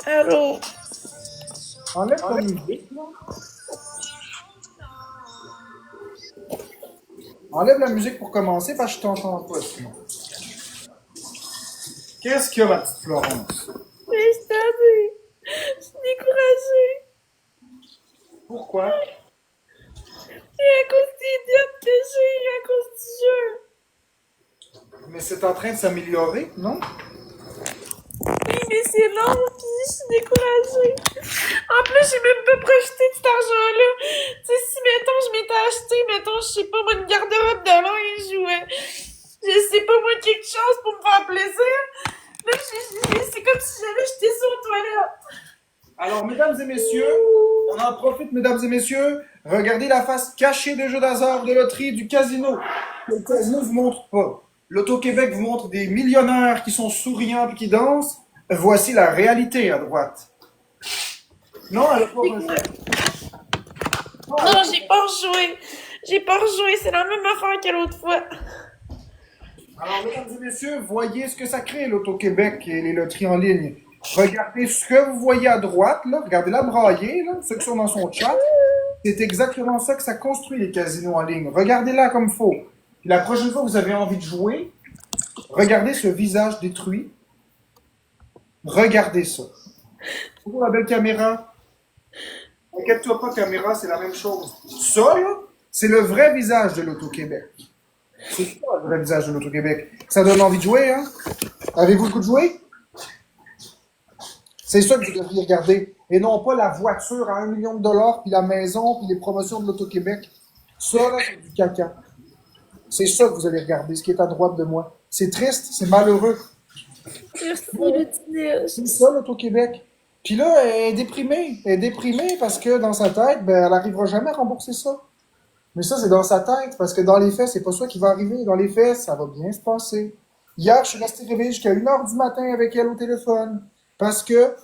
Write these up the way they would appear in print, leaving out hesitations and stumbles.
Allô? Enlève ton musique, là. Enlève la musique pour commencer parce que je t'entends pas sinon. Qu'est-ce qu'il y a, ma petite Florence? Mais je t'en dis. Je suis découragée. Pourquoi? Et à cause des dettes que j'ai, à cause du jeu. Mais c'est en train de s'améliorer, non? Oui, mais c'est long, puis je suis découragée. En plus, j'ai même pas profité de cet argent-là. Tu sais, si, mettons, je m'étais acheté, mettons, je sais pas, moi, une garde-robe de linge ou, je sais pas, moi, quelque chose pour me faire plaisir. Là, c'est comme si j'avais jeté ça aux toilettes. Alors, mesdames et messieurs, on en profite, mesdames et messieurs. Regardez la face cachée des jeux d'hasard, de loterie, du casino. Le casino vous montre pas. L'Auto-Québec vous montre des millionnaires qui sont souriants et qui dansent. Voici la réalité à droite. Non, elle a pas rejoué. Non, elle a Non, pas- j'ai pas rejoué. J'ai pas rejoué, c'est la même affaire que l'autre fois. Alors, mesdames et messieurs, voyez ce que ça crée, l'Auto-Québec et les loteries en ligne. Regardez ce que vous voyez à droite, là. Regardez la braillée, là, ceux qui sont dans son chat. C'est exactement ça que ça construit, les casinos en ligne. Regardez-la comme faut. Puis la prochaine fois que vous avez envie de jouer, regardez ce visage détruit. Regardez ça. Bonjour la belle caméra. Inquiète-toi pas, caméra, c'est la même chose. Ça, là, c'est le vrai visage de l'Auto-Québec. C'est ça, le vrai visage de l'Auto-Québec. Ça donne envie de jouer, hein? Avez-vous le goût de jouer? C'est ça que vous devriez regarder. Et non pas la voiture à 1 million de dollars, puis la maison, puis les promotions de l'Auto-Québec. Ça, là, c'est du caca. C'est ça que vous allez regarder, ce qui est à droite de moi. C'est triste, c'est malheureux. Merci, le petit C'est ça, l'Auto-Québec. Puis là, elle est déprimée. Elle est déprimée parce que dans sa tête, ben, elle n'arrivera jamais à rembourser ça. Mais ça, c'est dans sa tête, parce que dans les faits, c'est pas ça qui va arriver. Dans les faits, ça va bien se passer. Hier, je suis resté réveillé jusqu'à 1 heure du matin avec elle au téléphone. Parce que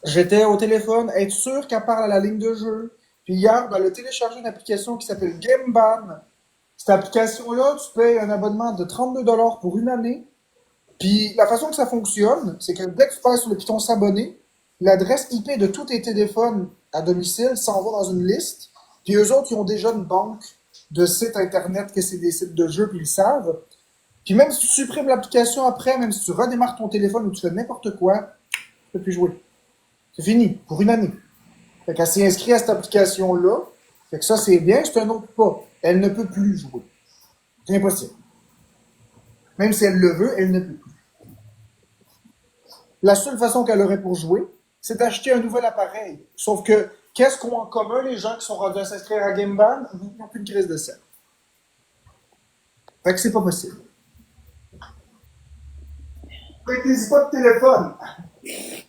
j'étais au téléphone, être sûr qu'elle parle à la ligne de jeu. Puis hier, ben, elle a téléchargé une application qui s'appelle GameBan. Cette application-là, tu payes un abonnement de 32 dollars pour 1 année. Puis la façon que ça fonctionne, c'est que dès que tu passes sur le piton s'abonner, l'adresse IP de tous tes téléphones à domicile s'en va dans une liste. Puis eux autres, ils ont déjà une banque de sites internet que c'est des sites de jeux, puis ils le savent. Puis même si tu supprimes l'application après, même si tu redémarres ton téléphone ou tu fais n'importe quoi, tu peux plus jouer. C'est fini, pour 1 année. Fait qu'elle s'est inscrite à cette application-là. Fait que ça, c'est bien, c'est un autre pas. Elle ne peut plus jouer. C'est impossible. Même si elle le veut, elle ne peut plus. La seule façon qu'elle aurait pour jouer, c'est d'acheter un nouvel appareil. Sauf que, qu'est-ce qu'ont en commun les gens qui sont rendus à s'inscrire à GameBan? Ils n'ont plus de crise de sel. Fait que c'est pas possible. Prêtez-y pas de téléphone.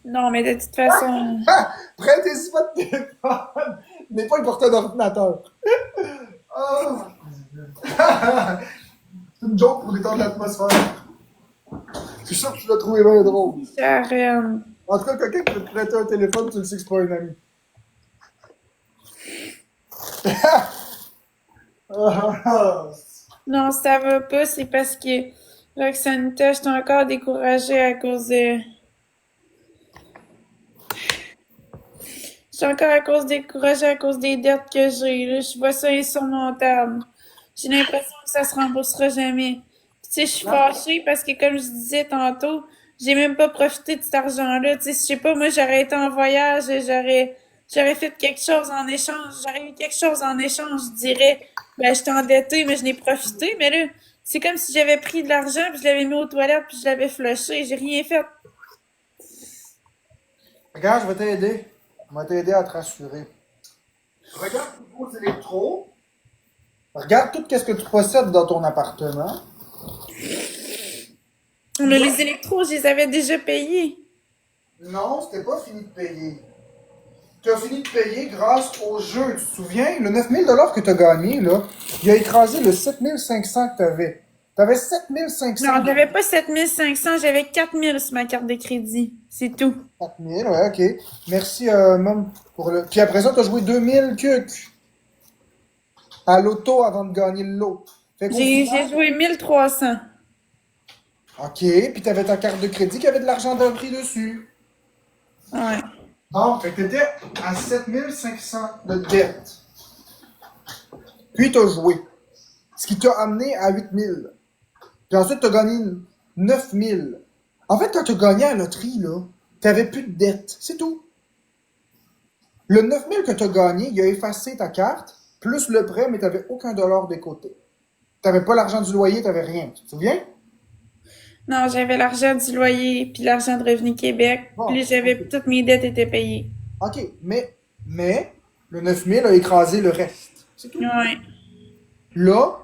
Non, mais de toute façon. Ah! Prêtez-y pas de téléphone. N'est pas le porteur d'ordinateur. Oh. C'est une joke pour détendre l'atmosphère. Je suis sûr que tu l'as trouvé bien drôle. Karen. En tout cas, quelqu'un qui veut te prêter un téléphone, tu le sais que c'est pas un ami. Non, ça va pas, c'est parce que Roxanita, je suis encore découragée à cause de. Je suis encore à cause découragée à cause des dettes que j'ai. Là. Je vois ça insurmontable. J'ai l'impression que ça se remboursera jamais. Puis, tu sais, je suis fâchée parce que, comme je disais tantôt, j'ai même pas profité de cet argent-là. Tu sais, je sais pas, moi, j'aurais été en voyage et j'aurais fait quelque chose en échange. J'aurais eu quelque chose en échange, je dirais. Ben, j'étais endettée, mais je n'ai profité. Mais là, c'est comme si j'avais pris de l'argent puis je l'avais mis aux toilettes puis je l'avais flushé. J'ai rien fait. Regarde, je vais t'aider. Je vais t'aider à te rassurer. Regarde tous vos électros. Regarde tout ce que tu possèdes dans ton appartement. Là, les électros, je les avais déjà payés. Non, c'était pas fini de payer. Tu as fini de payer grâce au jeu. Tu te souviens? Le 9000 $ que tu as gagné, là, il a écrasé le 7500 que tu avais. Tu avais 7500. Non, j'avais pas 7500, j'avais 4000 sur ma carte de crédit. C'est tout. 4000, ouais, ok. Merci, Mom, pour le. Puis après ça, tu as joué 2000 cucs à l'auto avant de gagner le lot. Fait qu'au J'ai final. joué 1300. Ok, puis tu avais ta carte de crédit qui avait de l'argent d'un prix dessus. Ouais. Bon, fait que t'étais à 7500 de dette. Puis t'as joué. Ce qui t'a amené à 8000. Puis ensuite, t'as gagné 9000. En fait, quand t'as gagné à la loterie, là, t'avais plus de dette. C'est tout. Le 9000 que t'as gagné, il a effacé ta carte, plus le prêt, mais t'avais aucun dollar de côté. T'avais pas l'argent du loyer, t'avais rien. Tu te souviens? Non, j'avais l'argent du loyer, puis l'argent de Revenu Québec, Bon, puis ok. toutes mes dettes étaient payées. Ok, mais, le 9000 a écrasé le reste. C'est tout. Ouais. Là,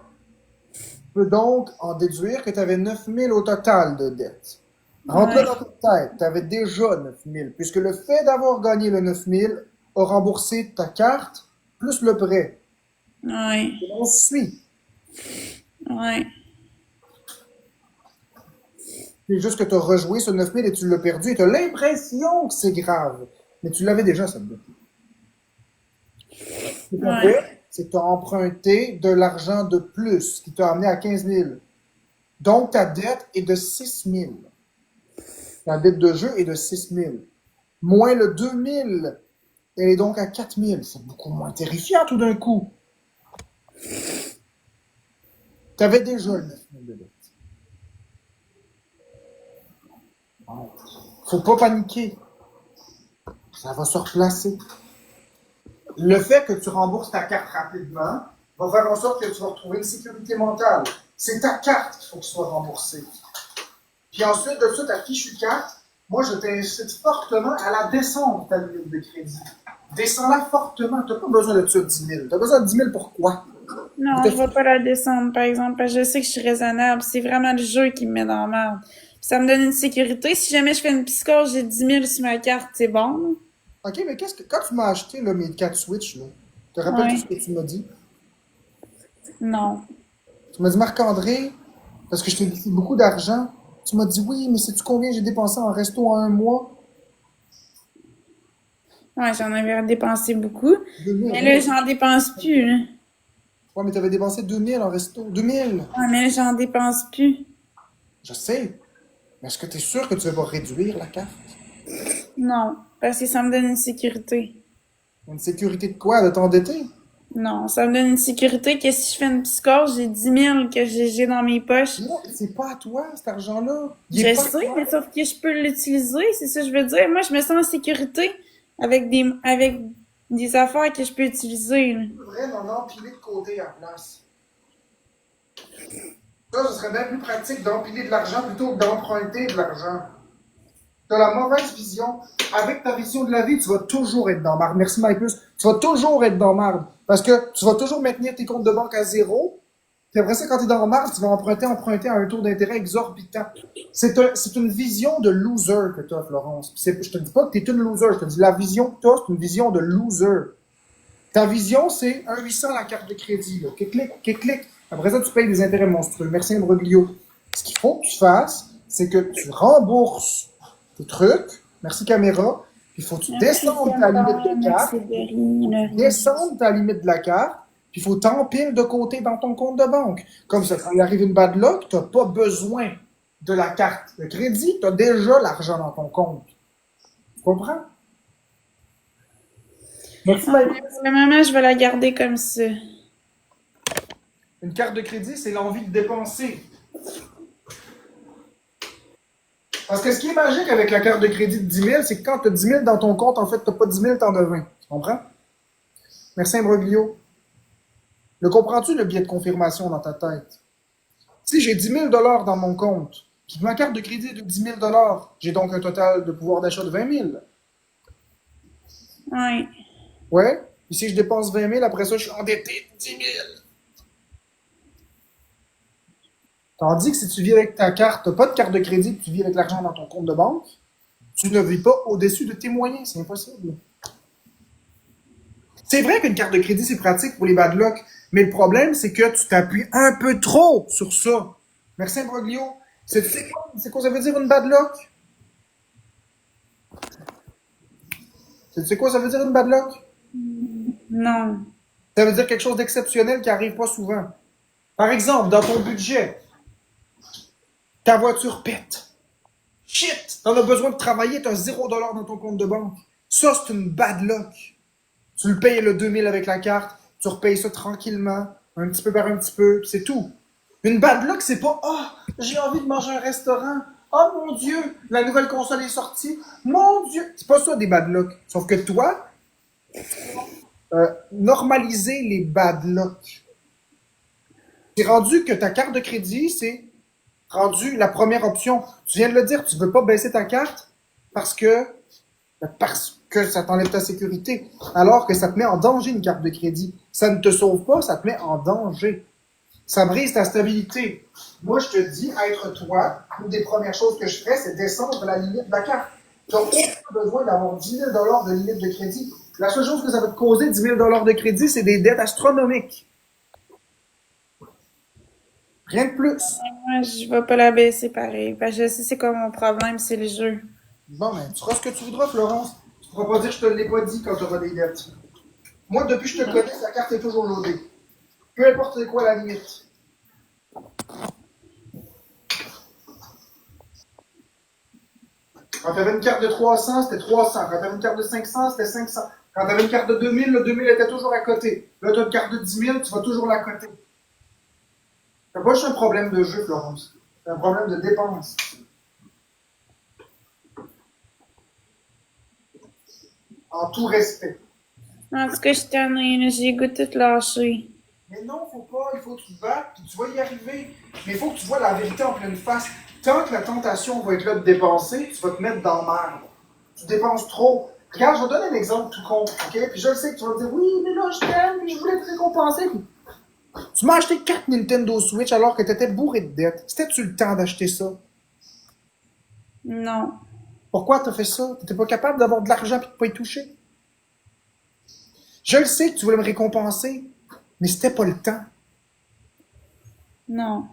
tu peux donc en déduire que tu avais 9000 au total de dettes. Rentre-le Ouais. dans ta tête, tu avais déjà 9000, puisque le fait d'avoir gagné le 9000 a remboursé ta carte plus le prêt. Ouais. Et on suit. Ouais. C'est juste que tu as rejoué ce 9000 et tu l'as perdu et tu as l'impression que c'est grave. Mais tu l'avais déjà, cette dette. Ce que tu as Ouais. fait, c'est que tu as emprunté de l'argent de plus, qui t'a amené à 15 000. Donc, ta dette est de 6 000. La dette de jeu est de 6 000. Moins le 2000, elle est donc à 4 000. C'est beaucoup moins terrifiant tout d'un coup. Tu avais déjà le 9 000 de dette. Faut pas paniquer. Ça va se replacer. Le fait que tu rembourses ta carte rapidement va faire en sorte que tu vas retrouver une sécurité mentale. C'est ta carte qu'il faut qu'elle soit remboursée. Puis ensuite de ça, ta fichue carte, moi je t'incite fortement à la descendre, ta limite de crédit. Descends-la fortement. Tu n'as pas besoin de ça de 10 000. Tu as besoin de 10 000 pour quoi? Non, je vais pas la descendre, par exemple, parce que je sais que je suis raisonnable. C'est vraiment le jeu qui me met dans la merde. Puis ça me donne une sécurité. Si jamais je fais une piscine, j'ai 10 000 sur ma carte, c'est bon. Ok, mais quand tu m'as acheté là, mes 4 Switch, là, te rappelles-tu Ouais. ce que tu m'as dit? Non. Tu m'as dit, Marc-André, parce que je t'ai dit c'est beaucoup d'argent, tu m'as dit, oui, mais sais-tu combien j'ai dépensé en resto en un mois? Ouais, j'en avais dépensé beaucoup. 2000, Mais oui. là, j'en dépense plus, là. Ouais, mais tu avais dépensé 2000 en resto. 2000! Ouais, mais là, j'en dépense plus. Je sais. Mais est-ce que tu es sûr que tu vas réduire la carte? Non. Parce que ça me donne une sécurité. Une sécurité de quoi? De t'endetter? Non, ça me donne une sécurité que si je fais une psychose, j'ai 10 000 que j'ai dans mes poches. Non, c'est pas à toi, cet argent-là. Il est Je pas à sais, toi. mais sauf que je peux l'utiliser, c'est ça que je veux dire. Moi, je me sens en sécurité avec des affaires que je peux utiliser, là. Tu devrais en empiler de côté à la place. Ça, ce serait bien plus pratique d'empiler de l'argent plutôt que d'emprunter de l'argent. Tu as la mauvaise vision. Avec ta vision de la vie, tu vas toujours être dans marde. Merci, Mypus. Tu vas toujours être dans marde. Parce que tu vas toujours maintenir tes comptes de banque à zéro. Puis après ça, quand tu es dans marde, tu vas emprunter à un taux d'intérêt exorbitant. C'est une vision de loser que tu as, Florence. Je te dis pas que tu es une loser. Je te dis la vision que tu as, c'est une vision de loser. Ta vision, c'est 1 800 la carte de crédit. Là. Clic. Après ça, tu payes des intérêts monstrueux. Merci, Imbroglio. Ce qu'il faut que tu fasses, c'est que tu rembourses tes trucs. Merci, caméra. Puis il faut que tu Merci, descendes ta limite Santa, de carte. merci, Berry, Descendre ta limite de la carte. Puis il faut t'empiler de côté dans ton compte de banque. Comme ça, quand il arrive une bad luck, tu n'as pas besoin de la carte de crédit. Tu as déjà l'argent dans ton compte. Tu comprends? Merci, Ah, Maëlys. pour le moment, je vais la garder comme ça. Une carte de crédit, c'est l'envie de dépenser. Parce que ce qui est magique avec la carte de crédit de 10 000, c'est que quand tu as 10 000 dans ton compte, en fait, tu n'as pas 10 000, tu en as 20. Tu comprends? Merci, Imbroglio. Le comprends-tu, le biais de confirmation dans ta tête? Si j'ai 10 000 dans mon compte, puis ma carte de crédit est de 10 000 j'ai donc un total de pouvoir d'achat de 20 000. Ouais. Ouais? Puis si je dépense 20 000, après ça, je suis endetté de 10 000. Tandis que si tu vis avec ta carte, tu n'as pas de carte de crédit, tu vis avec l'argent dans ton compte de banque, tu ne vis pas au-dessus de tes moyens. C'est impossible. C'est vrai qu'une carte de crédit, c'est pratique pour les bad luck, mais le problème, c'est que tu t'appuies un peu trop sur ça. Merci, Imbroglio. C'est quoi ça veut dire une bad luck? C'est quoi ça veut dire une bad luck? Non. Ça veut dire quelque chose d'exceptionnel qui arrive pas souvent. Par exemple, dans ton budget, ta voiture pète. Shit! T'en as besoin de travailler, t'as 0 $ dans ton compte de banque. Ça, c'est une bad luck. Tu le payes le 2000 avec la carte, tu repayes ça tranquillement, un petit peu par un petit peu, c'est tout. Une bad luck, c'est pas j'ai envie de manger un restaurant. Oh mon Dieu, la nouvelle console est sortie. Mon Dieu, c'est pas ça des bad luck. Sauf que toi, normaliser les bad luck. C'est rendu que ta carte de crédit, c'est rendu la première option. Tu viens de le dire, tu veux pas baisser ta carte parce que ça t'enlève ta sécurité, alors que ça te met en danger une carte de crédit. Ça ne te sauve pas, ça te met en danger. Ça brise ta stabilité. Moi, je te dis, être toi, une des premières choses que je ferais, c'est descendre la limite de la carte. Tu n'as aucun besoin d'avoir 10 000 $ de limite de crédit. La seule chose que ça va te causer, 10 000 $ de crédit, c'est des dettes astronomiques. Rien de plus. Moi, je vais pas la baisser pareil. Parce que je sais c'est quoi mon problème, c'est le jeu. Bon, ben, tu feras ce que tu voudras, Florence. Tu ne pourras pas dire je te l'ai pas dit quand tu auras des dettes. Moi, depuis que je te connais, ta carte est toujours loadée. Peu importe c'est quoi la limite. Quand tu avais une carte de 300, c'était 300. Quand tu avais une carte de 500, c'était 500. Quand tu avais une carte de 2000, le 2000 était toujours à côté. Là, tu as une carte de 10 000, tu vas toujours la côté. C'est pas juste un problème de jeu, Florence. C'est un problème de dépense. En tout respect. En tout cas, je suis tannée, là, j'ai le goût de tout lâcher. Mais non, faut pas, il faut que tu te battes, puis tu vas y arriver. Mais il faut que tu vois la vérité en pleine face. Tant que la tentation va être là de dépenser, tu vas te mettre dans le marbre. Tu dépenses trop. Regarde, je vais te donner un exemple tout con, ok? Puis je sais que tu vas me dire, oui, mais là, je t'aime, puis je voulais te récompenser. Puis tu m'as acheté 4 Nintendo Switch alors que tu étais bourré de dettes. C'était-tu le temps d'acheter ça? Non, Pourquoi t'as fait ça? T'étais pas capable d'avoir de l'argent et de pas y toucher? Je le sais que tu voulais me récompenser, mais c'était pas le temps. non,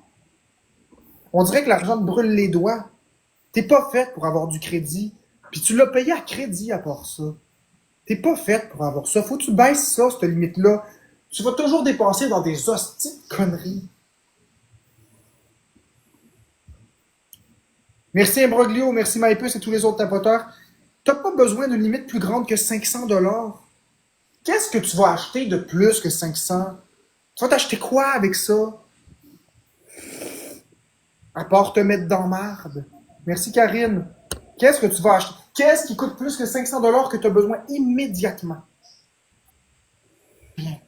On dirait que l'argent te brûle les doigts. T'es pas faite pour avoir du crédit. Puis tu l'as payé à crédit à part ça. T'es pas faite pour avoir ça. Faut que tu baisses ça, cette limite-là. Tu vas toujours dépenser dans des hosties de conneries. Merci Imbroglio, merci Maïpus et tous les autres tapoteurs. T'as pas besoin d'une limite plus grande que 500 $. Qu'est-ce que tu vas acheter de plus que 500? Tu vas t'acheter quoi avec ça? À part te mettre dans marde. Merci Karine. Qu'est-ce que tu vas acheter? Qu'est-ce qui coûte plus que 500 $ que tu as besoin immédiatement? Rien.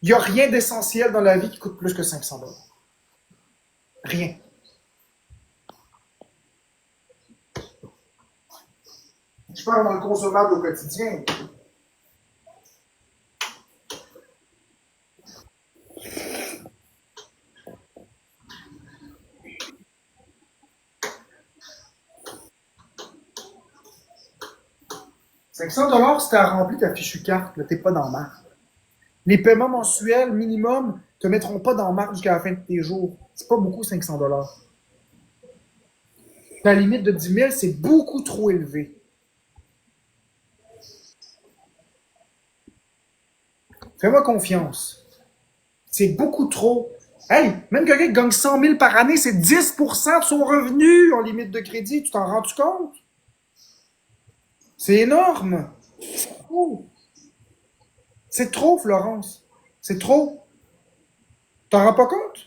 Il n'y a rien d'essentiel dans la vie qui coûte plus que 500 $. Rien. Je parle dans le consommable au quotidien. « 500 $ si tu as rempli ta fichue carte, là, t'es pas dans marde. Les paiements mensuels minimum te mettront pas dans marde jusqu'à la fin de tes jours. C'est pas beaucoup 500 $. Ta limite de 10 000, c'est beaucoup trop élevé. Fais-moi confiance. C'est beaucoup trop. Hey, même quelqu'un qui gagne 100 000 par année, c'est 10% de son revenu en limite de crédit. Tu t'en rends-tu compte? C'est énorme. C'est trop. C'est trop, Florence. C'est trop. T'en rends pas compte?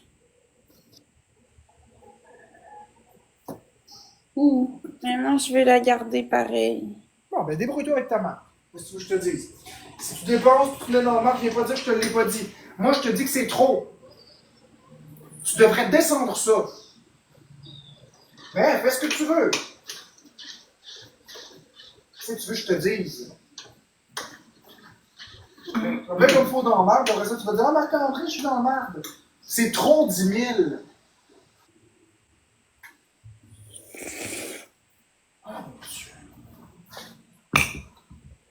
ouh, mais moi, je veux la garder pareil. Bon, ben débrouille-toi avec ta marque. Qu'est-ce que tu veux que je te dise? Si tu dépenses, tu te mets dans la marque, je viens pas dire que je te l'ai pas dit. Moi, je te dis que c'est trop. Tu devrais descendre ça. Ben, fais ce que tu veux. Qu'est-ce que tu veux que je te dise? Même comme il faut dans la marde, après ça, tu vas dire, ah, Marc-André, je suis dans la marde. C'est trop 10 000. Ah, mon Dieu.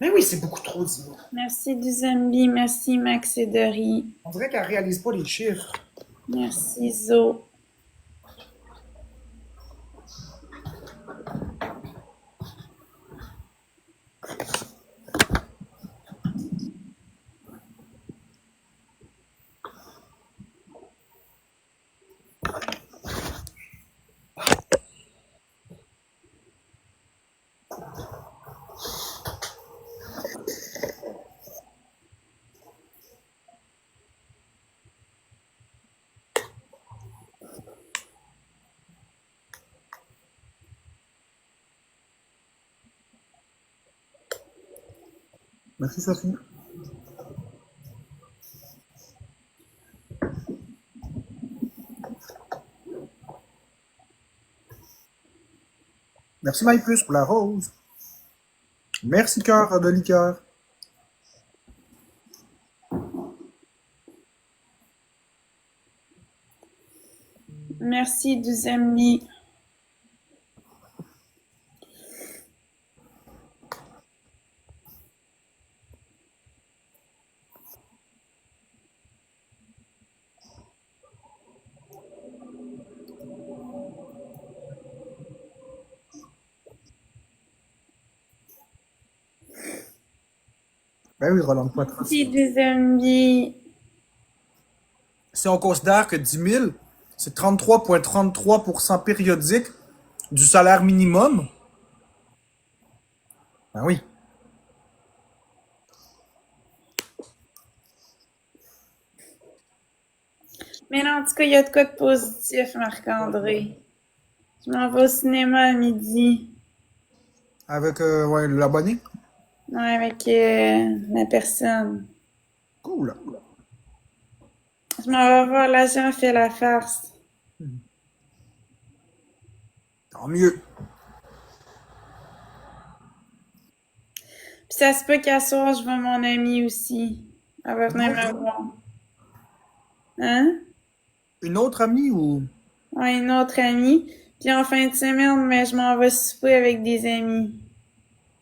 Mais oui, c'est beaucoup trop 10 000. Merci du zombie, merci Max et Dory. On dirait qu'elle réalise pas les chiffres. Merci Zo. Merci Sophie. Merci Maïpus pour la rose. Merci cœur de liqueur. Merci, deuxième lit. Ben oui, Roland Poitras. Merci, deuxième lit. Si on considère que 10 000, c'est 33,33% périodique du salaire minimum, ben oui. Mais là, en tout cas, il y a de quoi de positif, Marc-André. Je m'en vais au cinéma à midi. Avec ouais, l'abonné. Ouais, avec la personne. Cool. Je m'en vais voir l'agent fait la farce. Tant mieux. Puis ça se peut qu'à soir, je vois mon amie aussi. Elle va venir me voir. Hein? Une autre amie ou... Ouais, une autre amie. Puis en fin de semaine, mais je m'en vais souper avec des amis.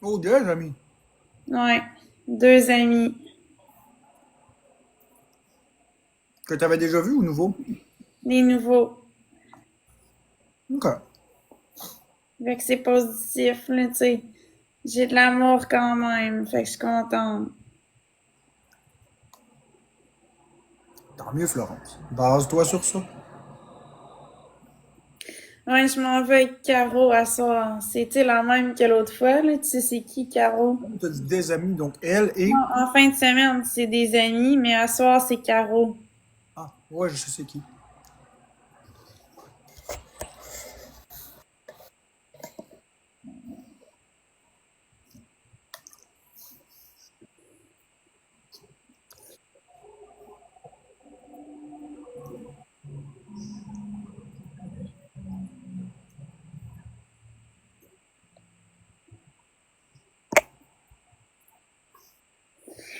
Oh, deux amis. Ouais, deux amis. Que tu avais déjà vu ou nouveau? Des nouveaux. Ok. Fait que c'est positif, là, tu sais. J'ai de l'amour quand même, fait que je suis contente. Tant mieux, Florence. Base-toi sur ça. Ouais, je m'en vais avec Caro à soir. C'était la même que l'autre fois, là. Tu sais, c'est qui, Caro? Tu as dit des amis, donc elle et... Non, en fin de semaine, c'est des amis, mais à soir, c'est Caro. Ah, ouais, je sais qui.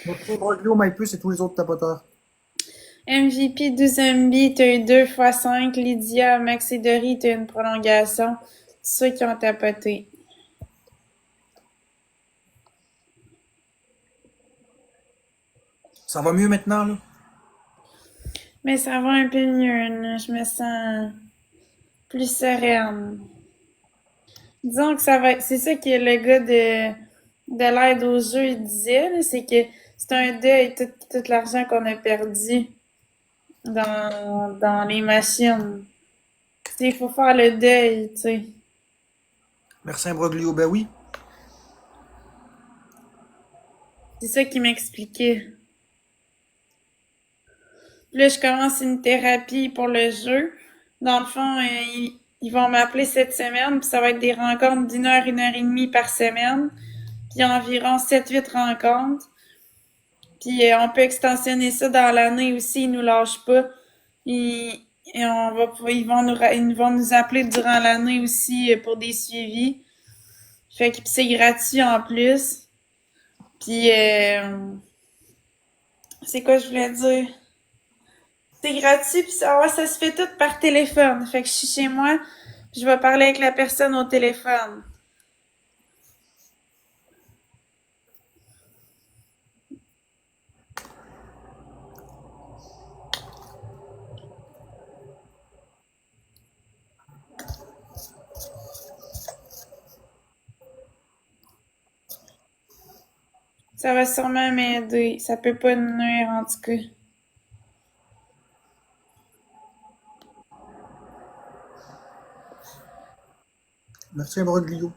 Merci, Broglio, MyPlus et tous les autres tapoteurs. MVP 12MB, t'as eu 2 x 5. Lydia, Maxi t'as eu une prolongation. Ceux qui ont tapoté. Ça va mieux maintenant, là? Mais ça va un peu mieux, là. Je me sens plus sereine. Disons que ça va être... C'est ça que le gars de l'aide au jeu il disait, là, c'est que c'est un deuil, tout l'argent qu'on a perdu dans les machines. Il faut faire le deuil, tu sais. Merci, Broglio. Ben oui. C'est ça qu'il m'expliquait. Puis là, je commence une thérapie pour le jeu. Dans le fond, ils vont m'appeler cette semaine, puis ça va être des rencontres d'une heure et demie par semaine, puis environ 7 8 rencontres. Puis on peut extensionner ça dans l'année aussi, ils nous lâchent pas. Ils, et on va, ils vont nous appeler durant l'année aussi pour des suivis. Fait que c'est gratuit en plus. Puis c'est quoi je voulais dire? C'est gratuit, puis ça se fait tout par téléphone. Fait que je suis chez moi, puis je vais parler avec la personne au téléphone. Ça va sûrement m'aider. Ça peut pas nous nuire, en tout cas. Merci, Broglio.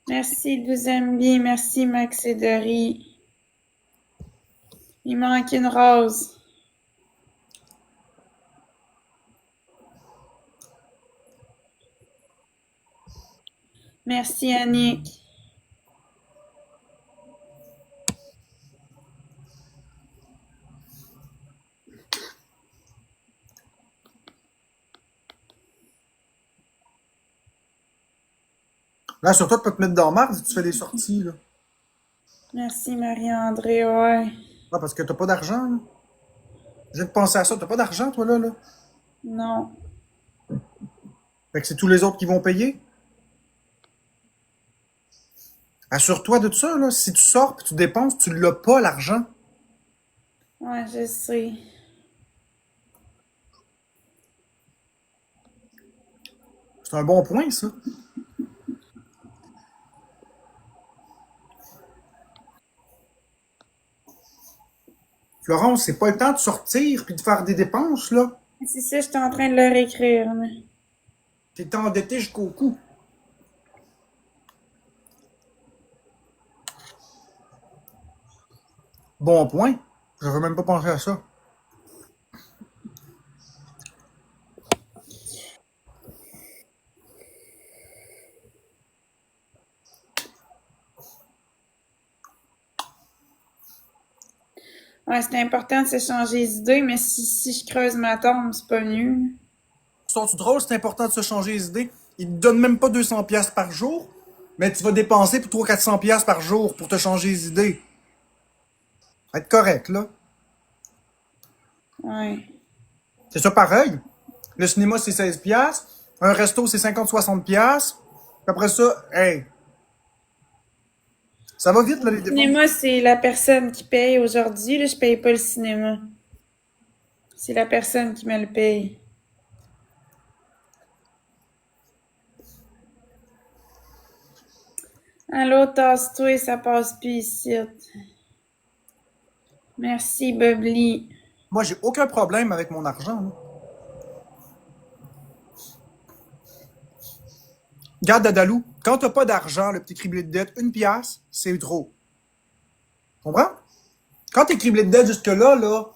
Merci, Douzembi. Merci, Max et Dory. Il manque une rose. Merci, Annick. Là, sur toi, tu peux te mettre dans la marde si tu fais des sorties, là. Merci, Marie-André, ouais. Ah, parce que t'as pas d'argent, là. Je viens de penser à ça. T'as pas d'argent, toi, là, là. Non. Fait que c'est tous les autres qui vont payer. Assure-toi de ça, là. Si tu sors puis tu dépenses, tu l'as pas, l'argent. Ouais, je sais. C'est un bon point, ça. Florence, c'est pas le temps de sortir puis de faire des dépenses, là. C'est ça, j'étais en train de leur écrire, là. T'es endetté jusqu'au cou. Bon point. J'aurais même pas pensé à ça. Ouais, c'est important de s'échanger les idées, mais si je creuse ma tombe, c'est pas mieux. Sont-tu drôle, c'est important de se changer les idées. Ils te donnent même pas 200 pièces par jour, mais tu vas dépenser pour 300-400 pièces par jour pour te changer les idées. Être correct, là. Ouais. C'est ça pareil. Le cinéma, c'est 16 pièces. Un resto, c'est 50-60 pièces. Après ça, hey. Ça va vite, là, les Le dépenses. cinéma, c'est la personne qui paye aujourd'hui, là, je paye pas le cinéma. C'est la personne qui me le paye. Allô, tasse-toi, ça passe plus ici. Merci, Bubbly. Moi, j'ai aucun problème avec mon argent, là. Garde Dadalou, quand t'as pas d'argent, le petit criblé de dette, une pièce, c'est trop. Comprends? Quand t'es criblé de dette jusque-là, là,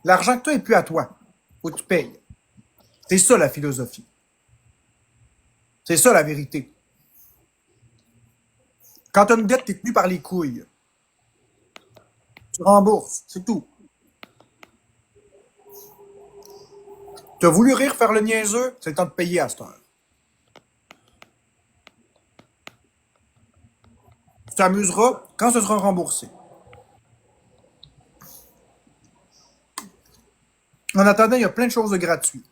l'argent que tu as est plus à toi. Faut que tu payes. C'est ça la philosophie. C'est ça la vérité. Quand t'as une dette, t'es tenu par les couilles. Tu rembourses, c'est tout. T'as voulu rire, faire le niaiseux, c'est le temps de payer à cette heure. Tu t'amuseras quand ce sera remboursé. En attendant, il y a plein de choses de gratuites.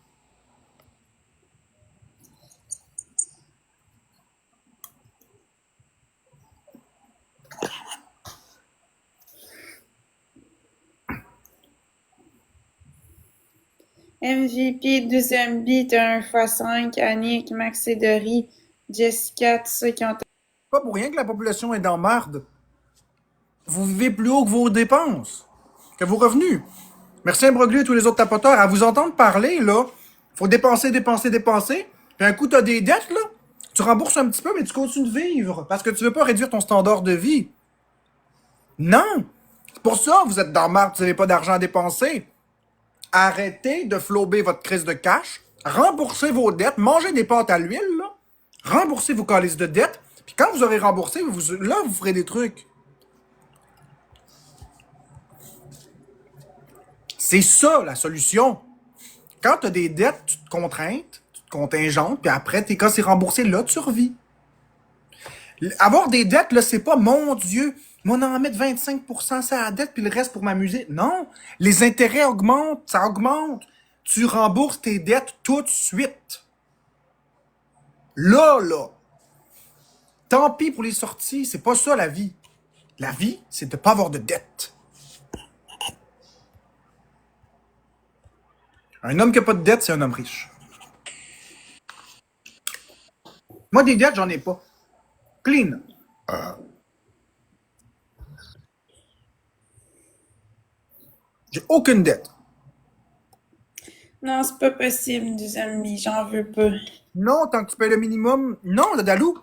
MVP, deuxième beat, 1x5, Annick, Max et Dory, Jessica, tous ceux qui ont... Pas pour rien que la population est dans marde. Vous vivez plus haut que vos dépenses, que vos revenus. Merci Imbroglio et tous les autres tapoteurs. À vous entendre parler, là, faut dépenser, dépenser, dépenser. Puis un coup, t'as des dettes, là. Tu rembourses un petit peu, mais tu continues de vivre parce que tu veux pas réduire ton standard de vie. Non! C'est pour ça que vous êtes dans le marde, vous n'avez pas d'argent à dépenser. Arrêtez de flober votre crise de cash, remboursez vos dettes, mangez des pâtes à l'huile, là. Remboursez vos calices de dettes, puis quand vous aurez remboursé, là, vous ferez des trucs. C'est ça, la solution. Quand tu as des dettes, tu te contraintes, tu te contingentes, puis après, quand c'est remboursé, là, tu revis. Avoir des dettes, là, c'est pas, mon Dieu, moi, on en mettre 25% ça la dette, puis le reste pour m'amuser. Non, les intérêts augmentent, ça augmente. Tu rembourses tes dettes tout de suite. Là, là. Tant pis pour les sorties, c'est pas ça la vie. La vie, c'est de pas avoir de dettes. Un homme qui a pas de dette, c'est un homme riche. Moi, des dettes, j'en ai pas. Clean. J'ai aucune dette. Non, c'est pas possible, deuxième beat, j'en veux pas. Non, tant que tu payes le minimum. Non, là, Dalou.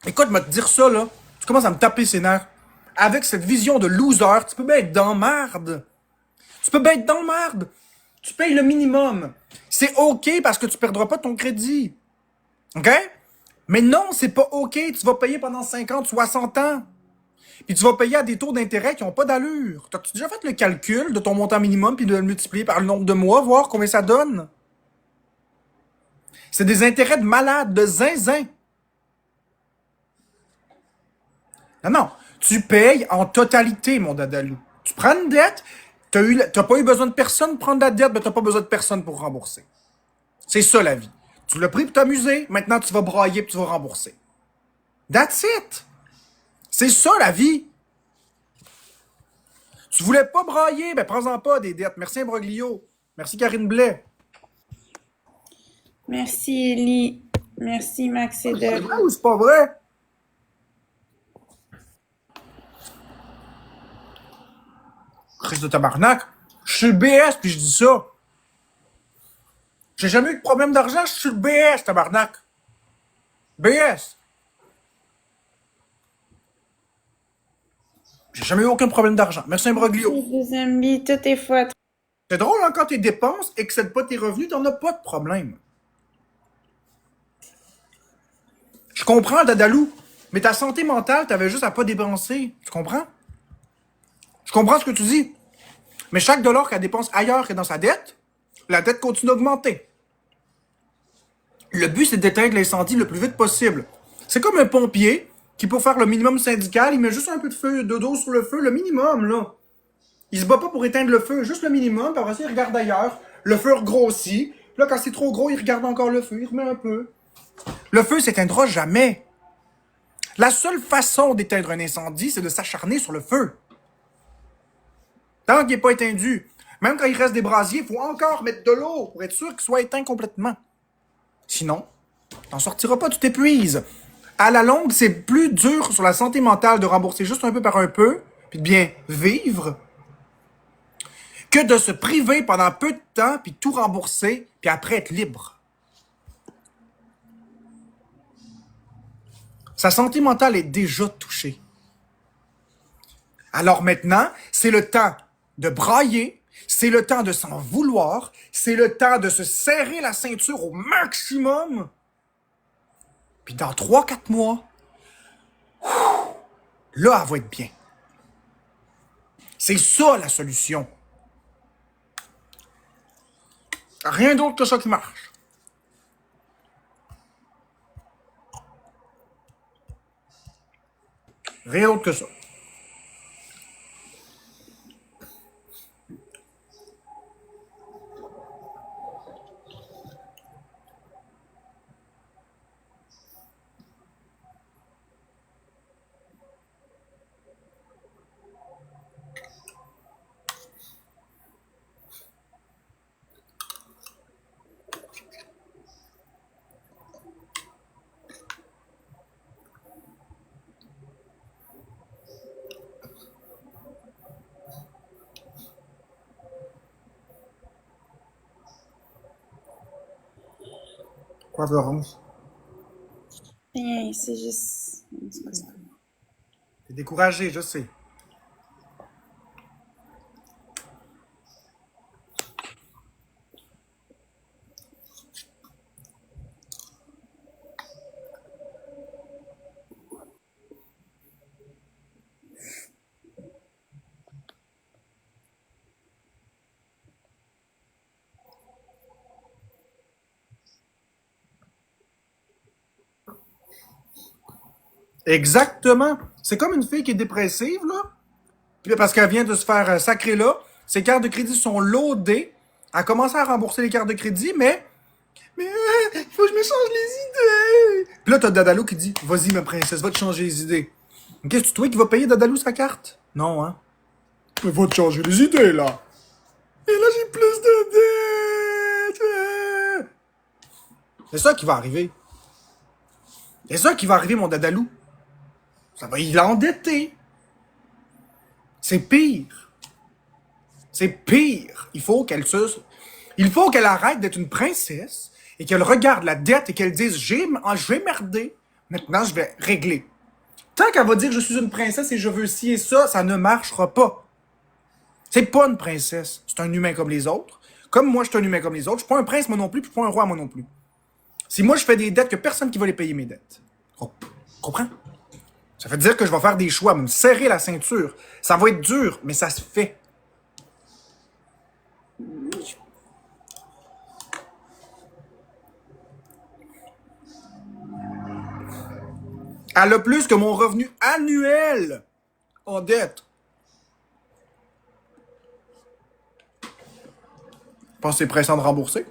Écoute, moi te dire ça, là. Tu commences à me taper ses nerfs. Avec cette vision de loser, tu peux bien être dans merde. Tu peux bien être dans merde. Tu payes le minimum. C'est OK parce que tu perdras pas ton crédit. OK? Mais non, c'est pas OK. Tu vas payer pendant 50, 60 ans. Puis tu vas payer à des taux d'intérêt qui n'ont pas d'allure. T'as-tu déjà fait le calcul de ton montant minimum puis de le multiplier par le nombre de mois, voir combien ça donne? C'est des intérêts de malade, de zinzin. Non, non. Tu payes en totalité, mon dadalou. Tu prends une dette, t'as pas eu besoin de personne pour prendre la dette, mais t'as pas besoin de personne pour rembourser. C'est ça, la vie. Tu l'as pris pour t'amuser, maintenant tu vas brailler et tu vas rembourser. That's it. C'est ça, la vie. Tu voulais pas brailler, ben prends-en pas des dettes. Merci Imbroglio. Merci Karine Blais. Merci, Ellie. Merci, Max et C'est Deb. vrai ou c'est pas vrai? Christ de tabarnak. Je suis le BS puis je dis ça. J'ai jamais eu de problème d'argent, je suis le BS, tabarnak. BS. J'ai jamais eu aucun problème d'argent. Merci Imbroglio. Deuxième vie, tout est fois. C'est drôle, hein, quand tes dépenses excèdent pas tes revenus, t'en as pas de problème. Je comprends, Dadalou, mais ta santé mentale, t'avais juste à pas dépenser. Tu comprends? Je comprends ce que tu dis. Mais chaque dollar qu'elle dépense ailleurs que dans sa dette, la dette continue d'augmenter. Le but, c'est d'éteindre l'incendie le plus vite possible. C'est comme un pompier qui, pour faire le minimum syndical, il met juste un peu de feu, d'eau sur le feu, le minimum, là. Il se bat pas pour éteindre le feu, juste le minimum, puis après ça, il regarde ailleurs. Le feu grossit. Puis là, quand c'est trop gros, il regarde encore le feu, il remet un peu. Le feu s'éteindra jamais. La seule façon d'éteindre un incendie, c'est de s'acharner sur le feu. Tant qu'il n'est pas éteindu. Même quand il reste des brasiers, il faut encore mettre de l'eau pour être sûr qu'il soit éteint complètement. Sinon, t'en sortiras pas, tu t'épuises. À la longue, c'est plus dur sur la santé mentale de rembourser juste un peu par un peu, puis de bien vivre, que de se priver pendant peu de temps, puis tout rembourser, puis après être libre. Sa santé mentale est déjà touchée. Alors maintenant, c'est le temps de brailler, c'est le temps de s'en vouloir, c'est le temps de se serrer la ceinture au maximum. Puis dans 3-4 mois, là, elle va être bien. C'est ça la solution. Rien d'autre que ça qui marche. Rien d'autre que ça. Quoi, Florence? Rien, c'est juste. T'es découragé, je sais. Exactement. C'est comme une fille qui est dépressive, là. Puis parce qu'elle vient de se faire sacrer là. Ses cartes de crédit sont loadées. Elle a commencé à rembourser les cartes de crédit, mais il faut que je me change les idées. Puis là, t'as Dadalou qui dit, vas-y, ma princesse, va te changer les idées. Qu'est-ce que tu toi qui va payer Dadalou sa carte? Non, hein? Mais va te changer les idées, là. Et là, j'ai plus de dettes. C'est ça qui va arriver. C'est ça qui va arriver, mon Dadalou. Ça va y l'endetter. C'est pire. C'est pire. Il faut qu'elle arrête d'être une princesse et qu'elle regarde la dette et qu'elle dise j'ai merdé. Maintenant, je vais régler. Tant qu'elle va dire je suis une princesse et je veux ci et ça, ça ne marchera pas. C'est pas une princesse. C'est un humain comme les autres. Comme moi, je suis un humain comme les autres. Je suis pas un prince, moi non plus, puis je suis pas un roi, moi non plus. Si moi, je fais des dettes, que personne qui va les payer mes dettes. Comprends? Ça veut dire que je vais faire des choix, me serrer la ceinture. Ça va être dur, mais ça se fait. Elle a plus que mon revenu annuel en dette. Je pense que c'est pressant de rembourser.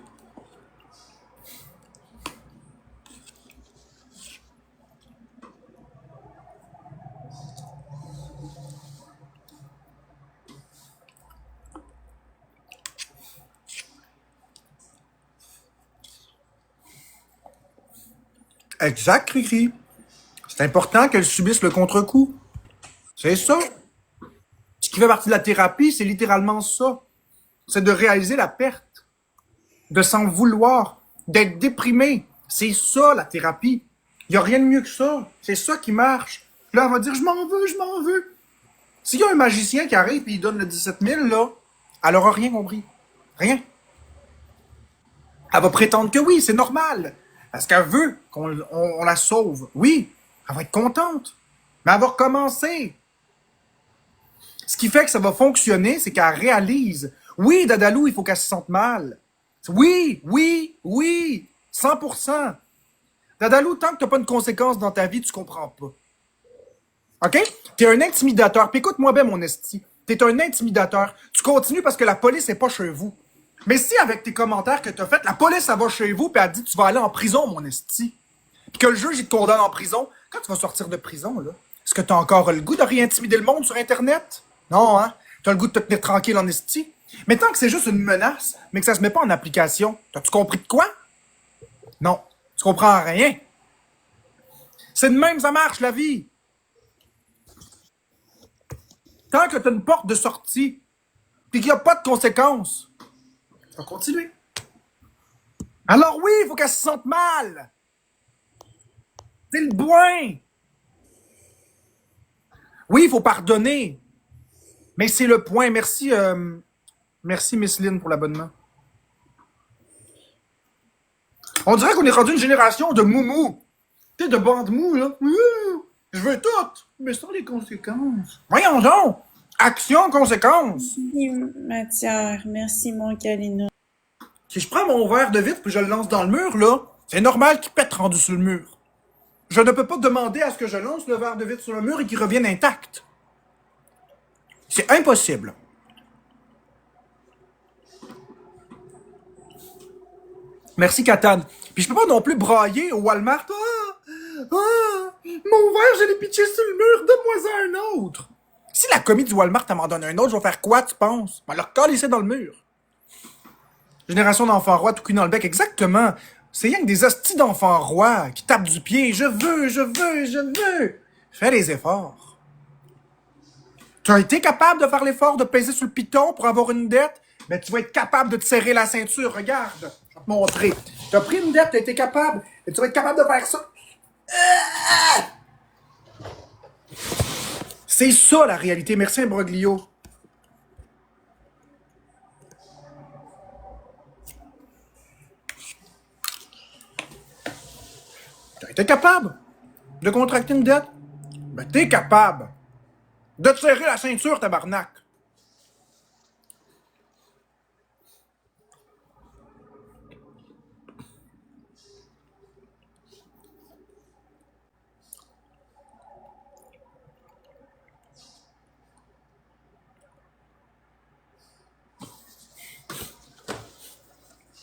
Exact, Cricri. C'est important qu'elle subisse le contre-coup. C'est ça. Ce qui fait partie de la thérapie, c'est littéralement ça. C'est de réaliser la perte, de s'en vouloir, d'être déprimé. C'est ça, la thérapie. Il n'y a rien de mieux que ça. C'est ça qui marche. Là, elle va dire, je m'en veux, je m'en veux. S'il y a un magicien qui arrive et il donne le 17 000, là, elle aura rien compris. Rien. Elle va prétendre que oui, c'est normal. Parce qu'elle veut qu'on la sauve. Oui, elle va être contente. Mais elle va recommencer. Ce qui fait que ça va fonctionner, c'est qu'elle réalise. Oui, Dadalou, il faut qu'elle se sente mal. Oui, oui, oui, 100%. Dadalou, tant que t'as pas de conséquences dans ta vie, tu comprends pas. OK? T'es un intimidateur. Puis écoute-moi bien, mon esti. T'es un intimidateur. Tu continues parce que la police est pas chez vous. Mais si, avec tes commentaires que t'as fait, la police, elle va chez vous, puis elle dit, tu vas aller en prison, mon esti. Puis que le juge, il te condamne en prison. Quand tu vas sortir de prison, là, est-ce que t'as encore le goût de réintimider le monde sur Internet? Non, hein? T'as le goût de te tenir tranquille en esti? Mais tant que c'est juste une menace, mais que ça se met pas en application, t'as-tu compris de quoi? Non. Tu comprends rien. C'est de même, ça marche, la vie. Tant que t'as une porte de sortie, puis qu'il n'y a pas de conséquences, tu vas continuer. Alors oui, il faut qu'elle se sente mal. C'est le point. Oui, il faut pardonner. Mais c'est le point. Merci, merci Miss Lynn pour l'abonnement. On dirait qu'on est rendu une génération de moumou. Tu sais, de bande mou, là. Je veux tout, mais sans les conséquences. Voyons donc. Action, conséquence. Merci, Matière. Merci, mon Kalina. Si je prends mon verre de vitre puis je le lance dans le mur, là, c'est normal qu'il pète rendu sur le mur. Je ne peux pas demander à ce que je lance le verre de vitre sur le mur et qu'il revienne intact. C'est impossible. Merci, Catane. Puis je peux pas non plus brailler au Walmart. Mon verre, je l'ai pitché sur le mur, donne-moi un autre. Si la commis du Walmart m'en donne un autre, je vais faire quoi, tu penses? Je vais leur coller dans le mur. Génération d'enfants rois tout cul dans le bec, exactement. C'est rien que des hosties d'enfants rois qui tapent du pied. Je veux, je veux, je veux. Fais les efforts. Tu as été capable de faire l'effort de peser sur le piton pour avoir une dette? Mais tu vas être capable de te serrer la ceinture. Regarde, je vais te montrer. Tu as pris une dette, tu as été capable. Et tu vas être capable de faire ça. C'est ça la réalité. Merci, Imbroglio. Tu as été capable de contracter une dette? Ben, t'es capable de te serrer la ceinture, tabarnak.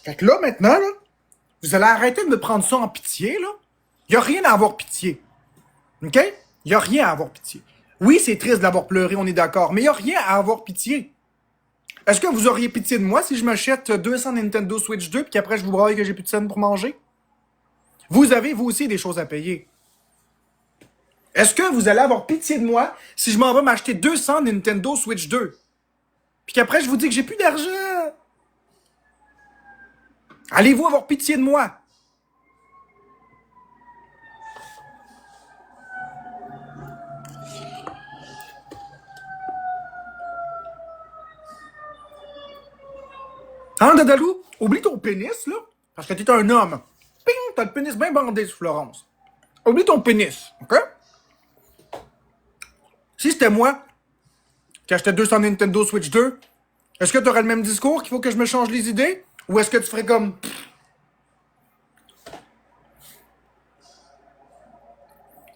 Fait que là, maintenant, là, vous allez arrêter de me prendre ça en pitié, là. Il n'y a rien à avoir pitié. OK? Il n'y a rien à avoir pitié. Oui, c'est triste d'avoir pleuré, on est d'accord, mais il n'y a rien à avoir pitié. Est-ce que vous auriez pitié de moi si je m'achète 200 Nintendo Switch 2 puis qu'après je vous braille que j'ai plus de scène pour manger? Vous avez, vous aussi, des choses à payer. Est-ce que vous allez avoir pitié de moi si je m'en vais m'acheter 200 Nintendo Switch 2? Puis qu'après je vous dis que j'ai plus d'argent? Allez-vous avoir pitié de moi? Hein, Dadalou? Oublie ton pénis, là, parce que t'es un homme. Ping! T'as le pénis bien bandé sur Florence. Oublie ton pénis, OK? Si c'était moi qui achetais 200 Nintendo Switch 2, est-ce que t'aurais le même discours qu'il faut que je me change les idées? Ou est-ce que tu ferais comme...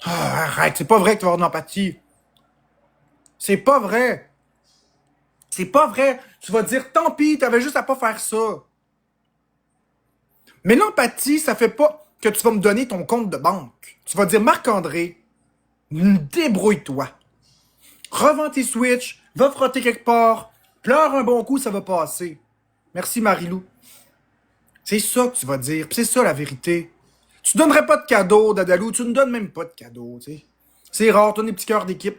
Ah, arrête, c'est pas vrai que tu vas avoir de l'empathie. C'est pas vrai. C'est pas vrai. Tu vas dire, tant pis, t'avais juste à pas faire ça. Mais l'empathie, ça fait pas que tu vas me donner ton compte de banque. Tu vas dire, Marc-André, débrouille-toi. Revends tes Switch, va frotter quelque part, pleure un bon coup, ça va passer. Merci Marilou. C'est ça que tu vas dire, pis c'est ça la vérité. Tu donnerais pas de cadeau, Dadalou, tu ne donnes même pas de cadeau, tu sais. C'est rare, t'as des petits cœurs d'équipe.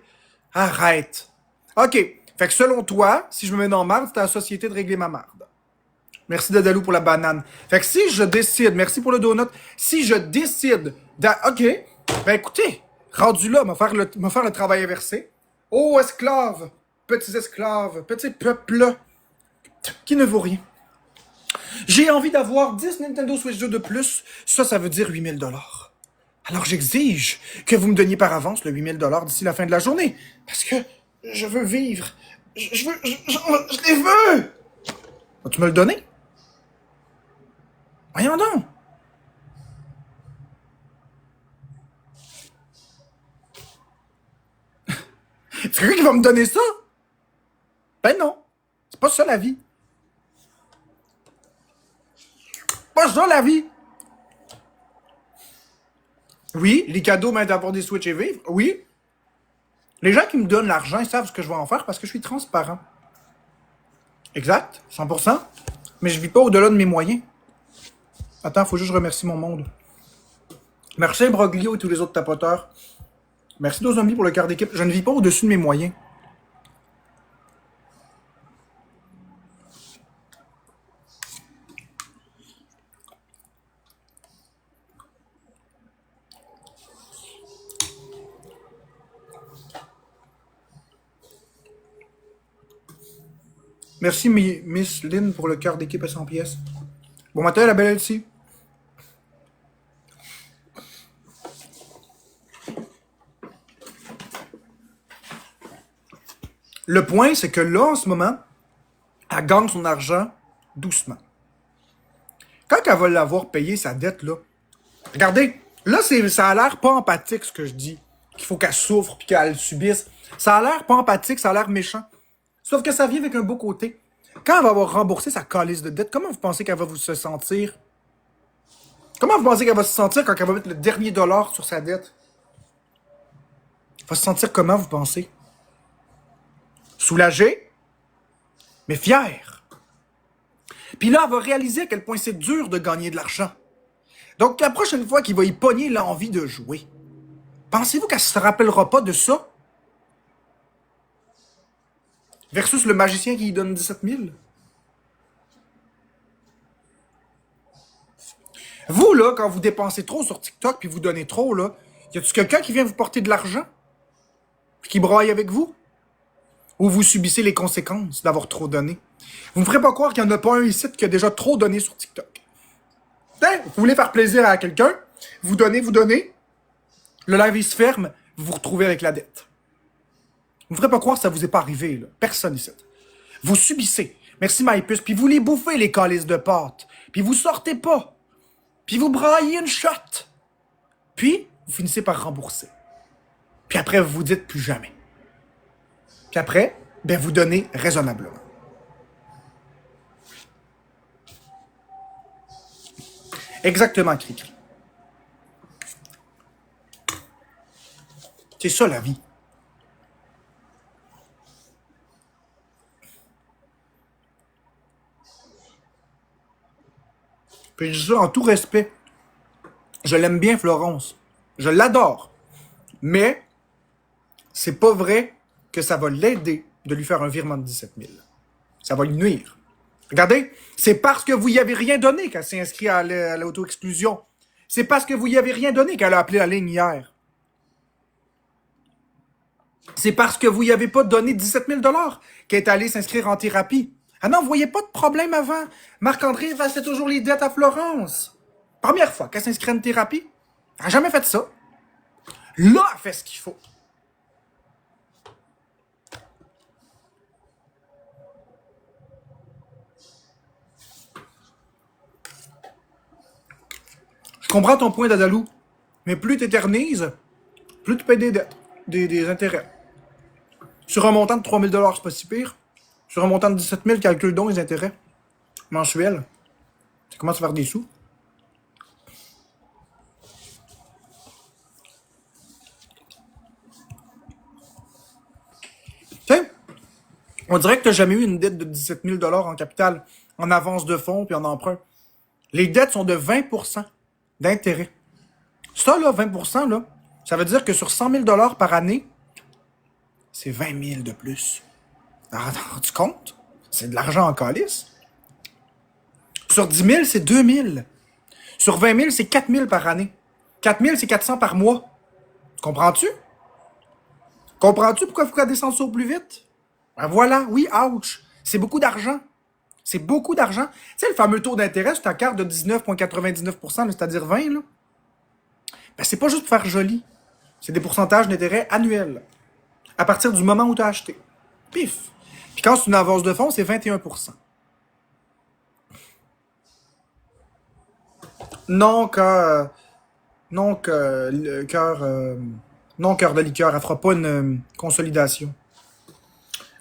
Arrête. OK. Fait que selon toi, si je me mets dans marde, c'est à la société de régler ma marde. Merci Dadalou pour la banane. Fait que si je décide, merci pour le donut, si je décide OK, ben écoutez, rendu là, m'a faire le travail inversé. Oh, esclaves, petit peuple qui ne vaut rien. J'ai envie d'avoir 10 Nintendo Switch 2 de plus. Ça veut dire 8 000 $. Alors j'exige que vous me donniez par avance le 8 000 $ d'ici la fin de la journée. Parce que je veux vivre. Je les veux! Vas-tu me le donner? Voyons donc. C'est quelqu'un qui va me donner ça? Ben non. C'est pas ça la vie. Pas ça la vie. Oui, les cadeaux m'aident à avoir des Switch et vivre. Oui. Les gens qui me donnent l'argent, ils savent ce que je vais en faire parce que je suis transparent. Exact, 100%. Mais je vis pas au-delà de mes moyens. Attends, faut juste que je remercie mon monde. Merci Broglio et tous les autres tapoteurs. Merci aux zombies pour le quart d'équipe. Je ne vis pas au-dessus de mes moyens. Merci Miss Lynn pour le quart d'équipe à 100 pièces. Bon matin la belle Elsie. Le point, c'est que là, en ce moment, elle gagne son argent doucement. Quand elle va l'avoir payé sa dette, là, regardez, là, ça a l'air pas empathique ce que je dis. Qu'il faut qu'elle souffre puis qu'elle subisse. Ça a l'air pas empathique, ça a l'air méchant. Sauf que ça vient avec un beau côté. Quand elle va avoir remboursé sa calice de dette, comment vous pensez qu'elle va se sentir? Comment vous pensez qu'elle va se sentir quand elle va mettre le dernier dollar sur sa dette? Elle va se sentir comment, vous pensez? Soulagée, mais fière. Puis là, elle va réaliser à quel point c'est dur de gagner de l'argent. Donc, la prochaine fois qu'il va y pogner l'envie de jouer, pensez-vous qu'elle se rappellera pas de ça? Versus le magicien qui lui donne 17 000. Vous, là, quand vous dépensez trop sur TikTok puis vous donnez trop, là, y a-tu quelqu'un qui vient vous porter de l'argent? Puis qui braille avec vous? Ou vous subissez les conséquences d'avoir trop donné? Vous me ferez pas croire qu'il n'y en a pas un ici qui a déjà trop donné sur TikTok. Hein? Vous voulez faire plaisir à quelqu'un? Vous donnez. Le live, il se ferme. Vous vous retrouvez avec la dette. Vous me ferez pas croire que ça vous est pas arrivé, là. Personne ici. Vous subissez. Merci, MyPuce. Puis vous les bouffez, les calices de pâte. Puis vous sortez pas. Puis vous braillez une shot. Puis, vous finissez par rembourser. Puis après, vous vous dites plus jamais. Puis après, ben vous donnez raisonnablement. Exactement, Cricri. C'est ça, la vie. Puis je dis ça en tout respect. Je l'aime bien, Florence. Je l'adore. Mais, c'est pas vrai que ça va l'aider de lui faire un virement de 17 000. Ça va lui nuire. Regardez, c'est parce que vous y avez rien donné qu'elle s'est inscrite à l'auto-exclusion. C'est parce que vous y avez rien donné qu'elle a appelé la ligne hier. C'est parce que vous y avez pas donné 17 000 $ qu'elle est allée s'inscrire en thérapie. Ah non, vous voyez pas de problème avant. Marc-André versait toujours les dettes à Florence. Première fois qu'elle s'inscrit en thérapie, elle n'a jamais fait ça. Là, elle fait ce qu'il faut. Je comprends ton point, Dadalou. Mais plus t'éternises, plus tu payes des dettes, des intérêts. Sur un montant de 3 000 $, c'est pas si pire. Sur un montant de 17 000, calcule donc les intérêts mensuels. Ça commence à faire des sous. Tiens, on dirait que tu n'as jamais eu une dette de 17 000 $ en capital, en avance de fonds puis en emprunt. Les dettes sont de 20% d'intérêt. Ça, là, 20%, là, ça veut dire que sur 100 000 $ par année, c'est 20 000 de plus. Alors, tu comptes? C'est de l'argent en calice. Sur 10 000, c'est 2 000. Sur 20 000, c'est 4 000 par année. 4 000, c'est 400 par mois. Comprends-tu? Comprends-tu pourquoi il faut qu'elle descende ça au plus vite? Ben voilà, oui, ouch. C'est beaucoup d'argent. C'est beaucoup d'argent. Tu sais, le fameux taux d'intérêt sur ta carte de 19,99%, c'est-à-dire 20, là, ben c'est pas juste pour faire joli. C'est des pourcentages d'intérêt annuels. À partir du moment où tu as acheté. Pif. Puis quand c'est une avance de fonds, c'est 21%. Non, cœur. Non, cœur. Non, cœur de liqueur. Elle fera pas une consolidation.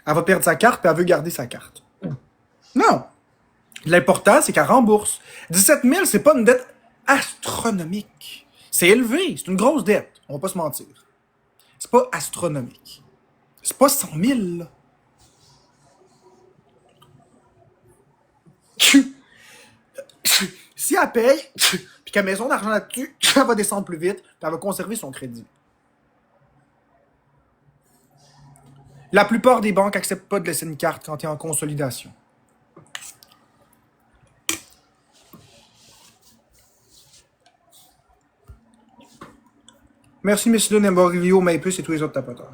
Elle va perdre sa carte, puis elle veut garder sa carte. Non. L'important, c'est qu'elle rembourse. 17 000, c'est pas une dette astronomique. C'est élevé. C'est une grosse dette. On va pas se mentir. C'est pas astronomique. C'est pas 100 000, là. Si elle paye, puis qu'elle met son argent là-dessus, elle va descendre plus vite, puis elle va conserver son crédit. La plupart des banques n'acceptent pas de laisser une carte quand tu es en consolidation. Merci, Messieurs Nemborilio, Maipus et tous les autres tapoteurs.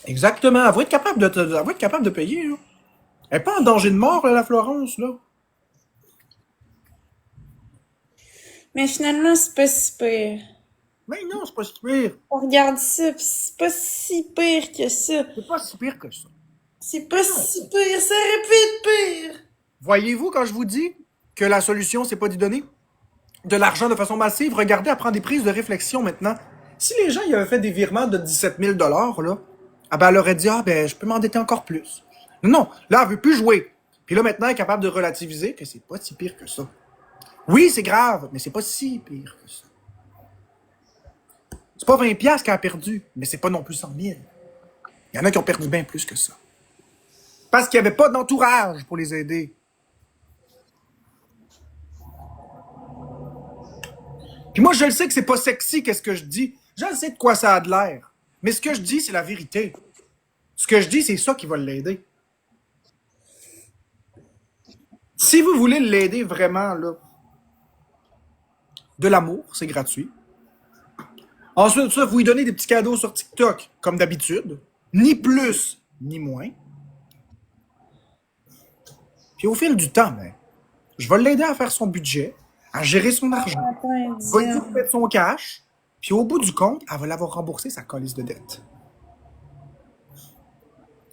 Exactement. Elle va être capable de payer. Là. Elle n'est pas en danger de mort, là, la Florence. Là. Mais finalement, c'est pas si pire. Mais non, c'est pas si pire. On regarde ça, pis c'est pas si pire que ça. C'est pas si pire que ça. C'est pas si pire, ça aurait pu être pire. Voyez-vous, quand je vous dis que la solution, c'est pas d'y donner de l'argent de façon massive, regardez à prendre des prises de réflexion maintenant. Si les gens y avaient fait des virements de 17 000 $, là, ah ben, elle aurait dit, ah ben, je peux m'endetter encore plus. Non, là, elle veut plus jouer. Puis là, maintenant, elle est capable de relativiser que c'est pas si pire que ça. Oui, c'est grave, mais c'est pas si pire que ça. C'est pas 20 $ qu'elle a perdu, mais c'est pas non plus 100 000. Il y en a qui ont perdu bien plus que ça. Parce qu'il n'y avait pas d'entourage pour les aider. Puis moi, je le sais que c'est pas sexy, qu'est-ce que je dis. Je le sais de quoi ça a de l'air. Mais ce que je dis, c'est la vérité. Ce que je dis, c'est ça qui va l'aider. Si vous voulez l'aider vraiment, là, de l'amour, c'est gratuit. Ensuite de ça, vous lui donnez des petits cadeaux sur TikTok, comme d'habitude. Ni plus, ni moins. Puis au fil du temps, ben, je vais l'aider à faire son budget, à gérer son argent, va lui mettre son cash, puis au bout du compte, elle va l'avoir remboursé sa calice de dette.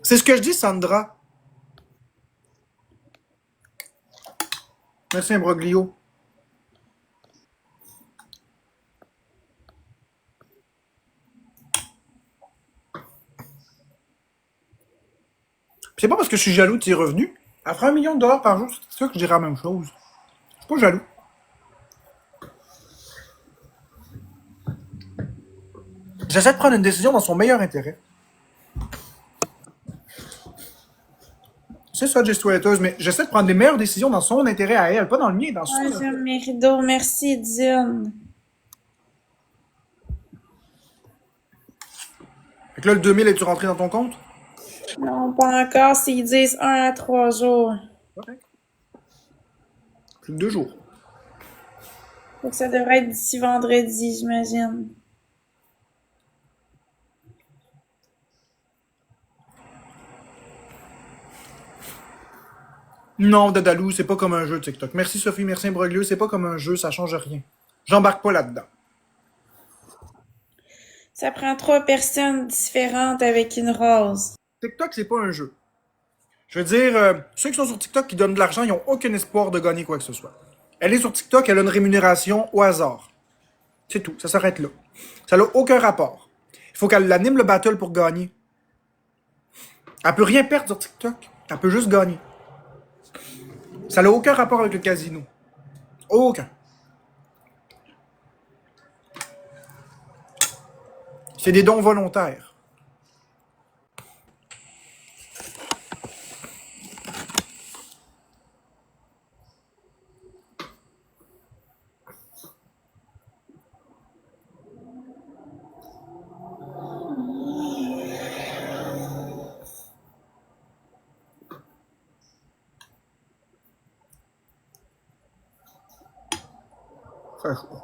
C'est ce que je dis, Sandra. Merci, Imbroglio. C'est pas parce que je suis jaloux de tes revenus. Elle fera $1 million par jour, c'est sûr que je dirais la même chose. Je suis pas jaloux. J'essaie de prendre une décision dans son meilleur intérêt. C'est ça, gestueuse, mais j'essaie de prendre les meilleures décisions dans son intérêt à elle, pas dans le mien, dans son Ah, intérêt. j'aime mes rideaux. Merci, Diane. Fait que là, le 2000, es-tu rentré dans ton compte? Non, pas encore. S'ils disent 1 à 3 jours. Correct. Plus que 2 jours. Fait que ça devrait être d'ici vendredi, j'imagine. Non, Dadalou, c'est pas comme un jeu TikTok. Merci Sophie, merci Imbroglio, c'est pas comme un jeu, ça change rien. J'embarque pas là-dedans. Ça prend 3 personnes différentes avec une rose. TikTok, c'est pas un jeu. Je veux dire, ceux qui sont sur TikTok qui donnent de l'argent, ils n'ont aucun espoir de gagner quoi que ce soit. Elle est sur TikTok, elle a une rémunération au hasard. C'est tout, ça s'arrête là. Ça n'a aucun rapport. Il faut qu'elle anime le battle pour gagner. Elle peut rien perdre sur TikTok. Elle peut juste gagner. Ça n'a aucun rapport avec le casino. Aucun. C'est des dons volontaires. Très chaud.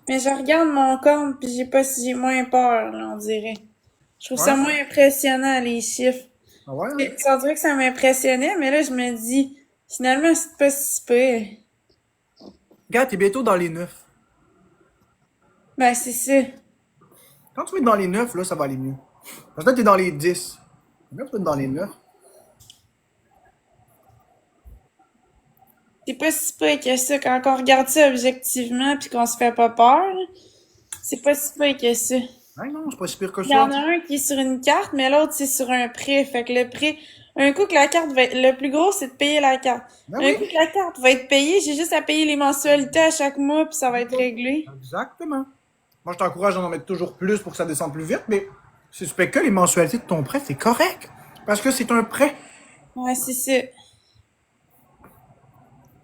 Mais je regarde mon compte, puis j'ai moins peur, là, on dirait. Je trouve ça Ouais? moins impressionnant, les chiffres. Ah ouais? Hein? Ça dirait que ça m'impressionnait, mais là, je me dis, finalement, c'est pas si pire. Regarde, t'es bientôt dans les 9. Ben, c'est ça. Quand tu vas être dans les 9, là, ça va aller mieux. Parce que là, t'es dans les 10. Quand tu vas être dans les 9. C'est pas si pire que ça. Quand on regarde ça objectivement, puis qu'on se fait pas peur, là, c'est pas si pire que ça. Ah non, c'est pas si pire que Il y en ça. a un qui est sur une carte, mais l'autre, c'est sur un prêt. Fait que le prêt, un coup que la carte va être, le plus gros, c'est de payer la carte. Ben Un oui. coup que la carte va être payée, j'ai juste à payer les mensualités à chaque mois, puis ça va être réglé. Exactement. Moi, je t'encourage à en mettre toujours plus pour que ça descende plus vite, mais si tu payes que les mensualités de ton prêt, c'est correct. Parce que c'est un prêt. Ouais, c'est ça.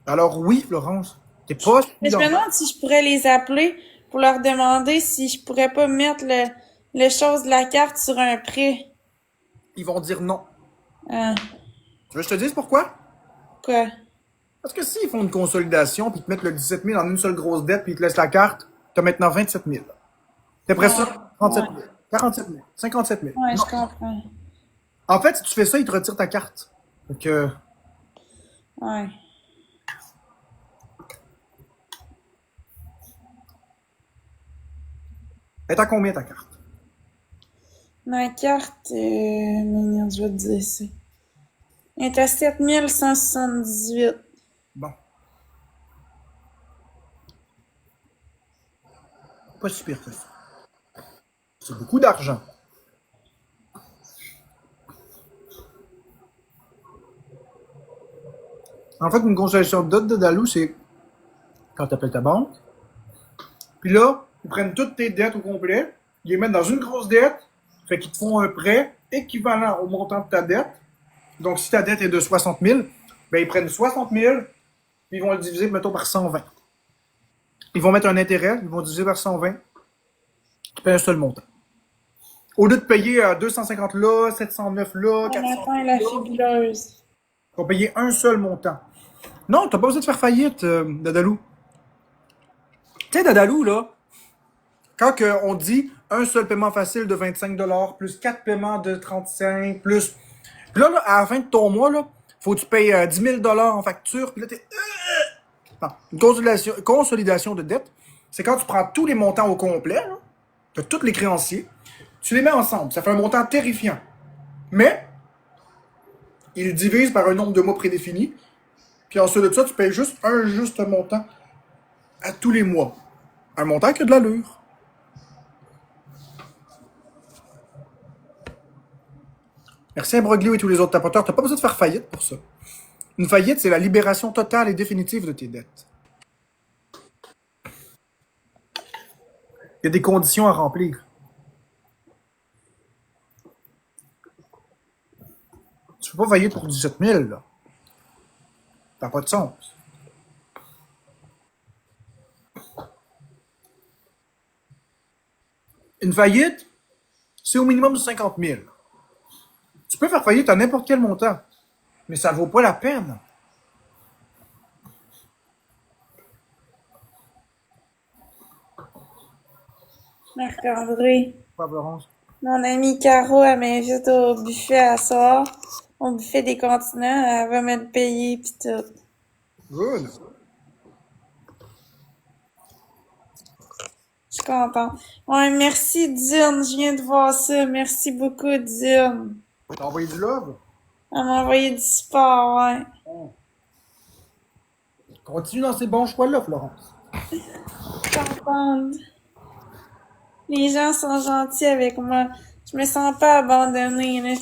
Alors oui, Florence, t'es pas Mais je me dans... demande si je pourrais les appeler pour leur demander si je pourrais pas mettre le chose de la carte sur un prêt. Ils vont dire non. Ah, Tu veux que je te dise pourquoi? quoi? Parce que s'ils font une consolidation, puis ils te mettent le 17 000 en une seule grosse dette, puis ils te laissent la carte, t'as maintenant 27 000. Puis après Ouais, ça, 37 ouais, 000, 47 000, 57 000. ouais, Non. je comprends. En fait, si tu fais ça, ils te retirent ta carte. Donc, Ouais. elle est à combien ta carte? Ma carte, merde, je vais te dire ça. Elle est à 7178. Bon, pas si pire que ça. C'est beaucoup d'argent. En fait, une consolidation de dette de Dalou, c'est quand tu appelles ta banque. Puis là, ils prennent toutes tes dettes au complet, ils les mettent dans une grosse dette, fait qu'ils te font un prêt équivalent au montant de ta dette. Donc, si ta dette est de 60 000, ben, ils prennent 60 000, puis ils vont le diviser, mettons, par 120. Ils vont mettre un intérêt, ils vont diviser par 120, tu payes un seul montant. Au lieu de payer 250 là, 709 là, On 400 attend la là, fibuleuse. ils vont payer un seul montant. Non, t'as pas besoin de faire faillite, Dadalou. Tu sais, Dadalou, là, quand on dit un seul paiement facile de 25 plus 4 paiements de 35 plus. Puis là, à la fin de ton mois, là, faut que tu payes 10 000 en facture. Puis là, t'es. Non. Une consolidation de dette, c'est quand tu prends tous les montants au complet, de tous les créanciers, tu les mets ensemble. Ça fait un montant terrifiant. Mais, ils divisent par un nombre de mois prédéfini. Puis ensuite de ça, tu payes juste un juste montant à tous les mois. Un montant qui a de l'allure. Merci Imbroglio et tous les autres tapoteurs. T'as pas besoin de faire faillite pour ça. Une faillite, c'est la libération totale et définitive de tes dettes. Il y a des conditions à remplir. Tu peux pas faillir pour 17 000, là. Ça n'a pas de sens. Une faillite, c'est au minimum 50 000. Tu peux faire faillite à n'importe quel montant, mais ça vaut pas la peine. Marc-André. Pas Florence. Mon amie Caro, elle m'invite au buffet à soir. Au buffet des continents. Elle va me le payer pis tout. Good. Je suis contente. Ouais, merci, Dune. Je viens de voir ça. Merci beaucoup, Dune. T'as envoyé du love? Elle m'a envoyé du support, ouais. Bon. Continue dans ces bons choix-là, Florence. Contente. Les gens sont gentils avec moi. Je me sens pas abandonnée, là. En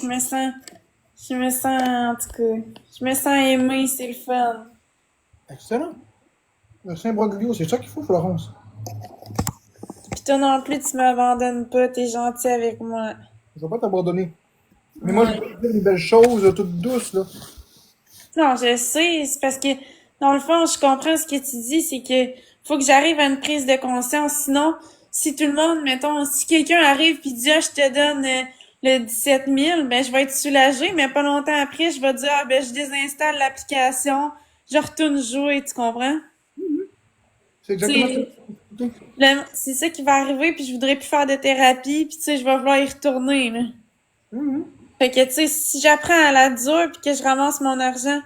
tout cas, je me sens aimée, c'est le fun. Excellent. Le Saint-Broglio, c'est ça qu'il faut, Florence. Puis toi non plus, tu m'abandonnes pas, t'es gentil avec moi. Je vais pas t'abandonner. Mais moi, je Ouais. veux te dire des belles choses, toutes douces, là. Non, je sais, c'est parce que, dans le fond, je comprends ce que tu dis, c'est que faut que j'arrive à une prise de conscience. Sinon, si tout le monde, mettons, si quelqu'un arrive puis dit, ah, je te donne le 17 000, ben, je vais être soulagée, mais pas longtemps après, je vais dire, ah, ben, je désinstalle l'application, je retourne jouer, tu comprends? C'est exactement ça. C'est c'est ça qui va arriver, puis je voudrais plus faire de thérapie, puis tu sais, je vais vouloir y retourner, là. Mhm. Fait que, tu sais, si j'apprends à la dure puis que je ramasse mon argent,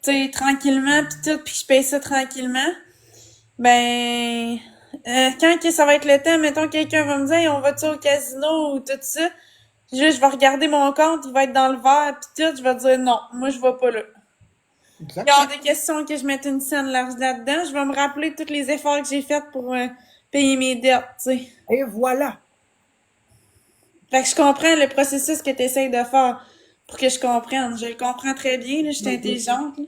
tu sais, tranquillement puis tout, puis que je paye ça tranquillement, ben, quand que ça va être le temps, mettons, quelqu'un va me dire, hey, on va-tu au casino ou tout ça, là, je vais regarder mon compte, il va être dans le vert puis tout, je vais dire non, moi, je vais pas là. Il y a Exactement. des questions que je mette une scène là-dedans, je vais me rappeler tous les efforts que j'ai faits pour payer mes dettes, tu sais. Et voilà. Fait que je comprends le processus que tu essayes de faire pour que je comprenne. Je le comprends très bien, là, je suis intelligente, là.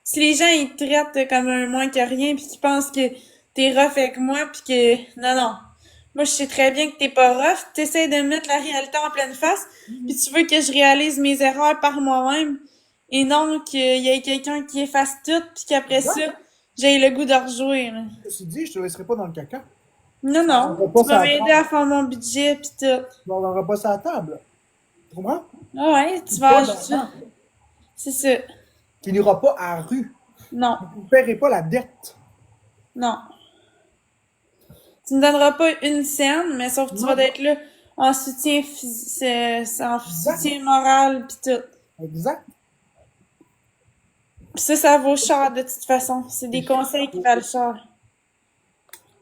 Si les gens ils te traitent comme un moins que rien puis qu'ils pensent que t'es rough avec moi puis que non non, moi je sais très bien que t'es pas rough, t'essaies de me mettre la réalité en pleine face puis tu veux que je réalise mes erreurs par moi-même et non qu'il y ait quelqu'un qui efface tout puis qu'après ça Exact. j'ai le goût de rejouer là. Ceci dit, je te laisserai pas dans le caca. Non Tu non, n'auras pas tu vas ça à m'aider table. à faire mon budget puis tout. Tu n'auras pas ça à table. Tu comprends? Ah ouais, tu vas Pas ajouter. d'argent. C'est ça. Tu n'iras pas à la rue. Non, Vous ne paierez pas la dette. non. Tu me donneras pas une scène, mais sauf que tu vas Non. être là en soutien en Exact. soutien moral pis tout. Exact. Pis ça vaut cher de toute façon. C'est des conseils qui valent cher.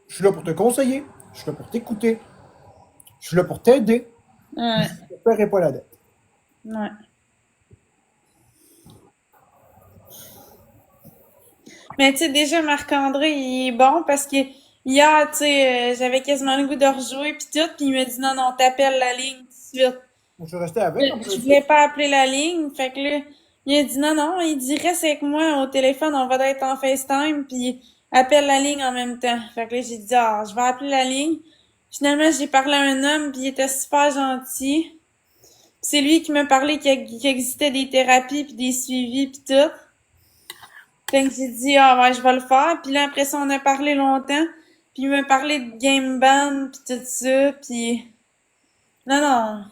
Je suis là pour te conseiller. Je suis là pour t'écouter. Je suis là pour t'aider. Ouais, Je ne paierai pas la dette. ouais. Mais tu sais, déjà, Marc-André, il est bon parce que hier, tu sais, j'avais quasiment le goût de rejouer pis tout, pis il m'a dit non, non, t'appelles la ligne tout de suite. Je suis resté avec. En Je plus. voulais pas appeler la ligne, fait que là, il a dit non, non, il dit reste avec moi au téléphone, on va être en FaceTime, puis appelle la ligne en même temps. Fait que là, j'ai dit ah, je vais appeler la ligne. Finalement, j'ai parlé à un homme, puis il était super gentil. C'est lui qui m'a parlé qu'il existait des thérapies puis des suivis puis tout. Fait que j'ai dit ah ouais, je vais le faire. Puis là après ça, on a parlé longtemps. Puis il m'a parlé de game ban puis tout ça, puis non non.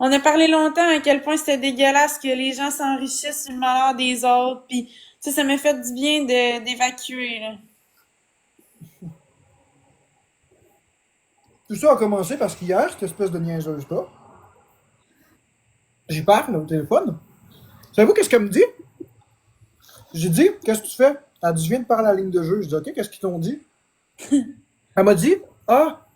On a parlé longtemps à quel point c'était dégueulasse que les gens s'enrichissent sur le malheur des autres. Puis ça m'a fait du bien de d'évacuer là. Tout ça a commencé parce qu'hier, cette espèce de niaiseuse-là, j'y parle au téléphone. Savez-vous qu'est-ce qu'elle me dit? J'ai dit, qu'est-ce que tu fais? Elle dit, je viens de parler à la ligne de jeu. Je dis, OK, qu'est-ce qu'ils t'ont dit? Elle m'a dit, ah,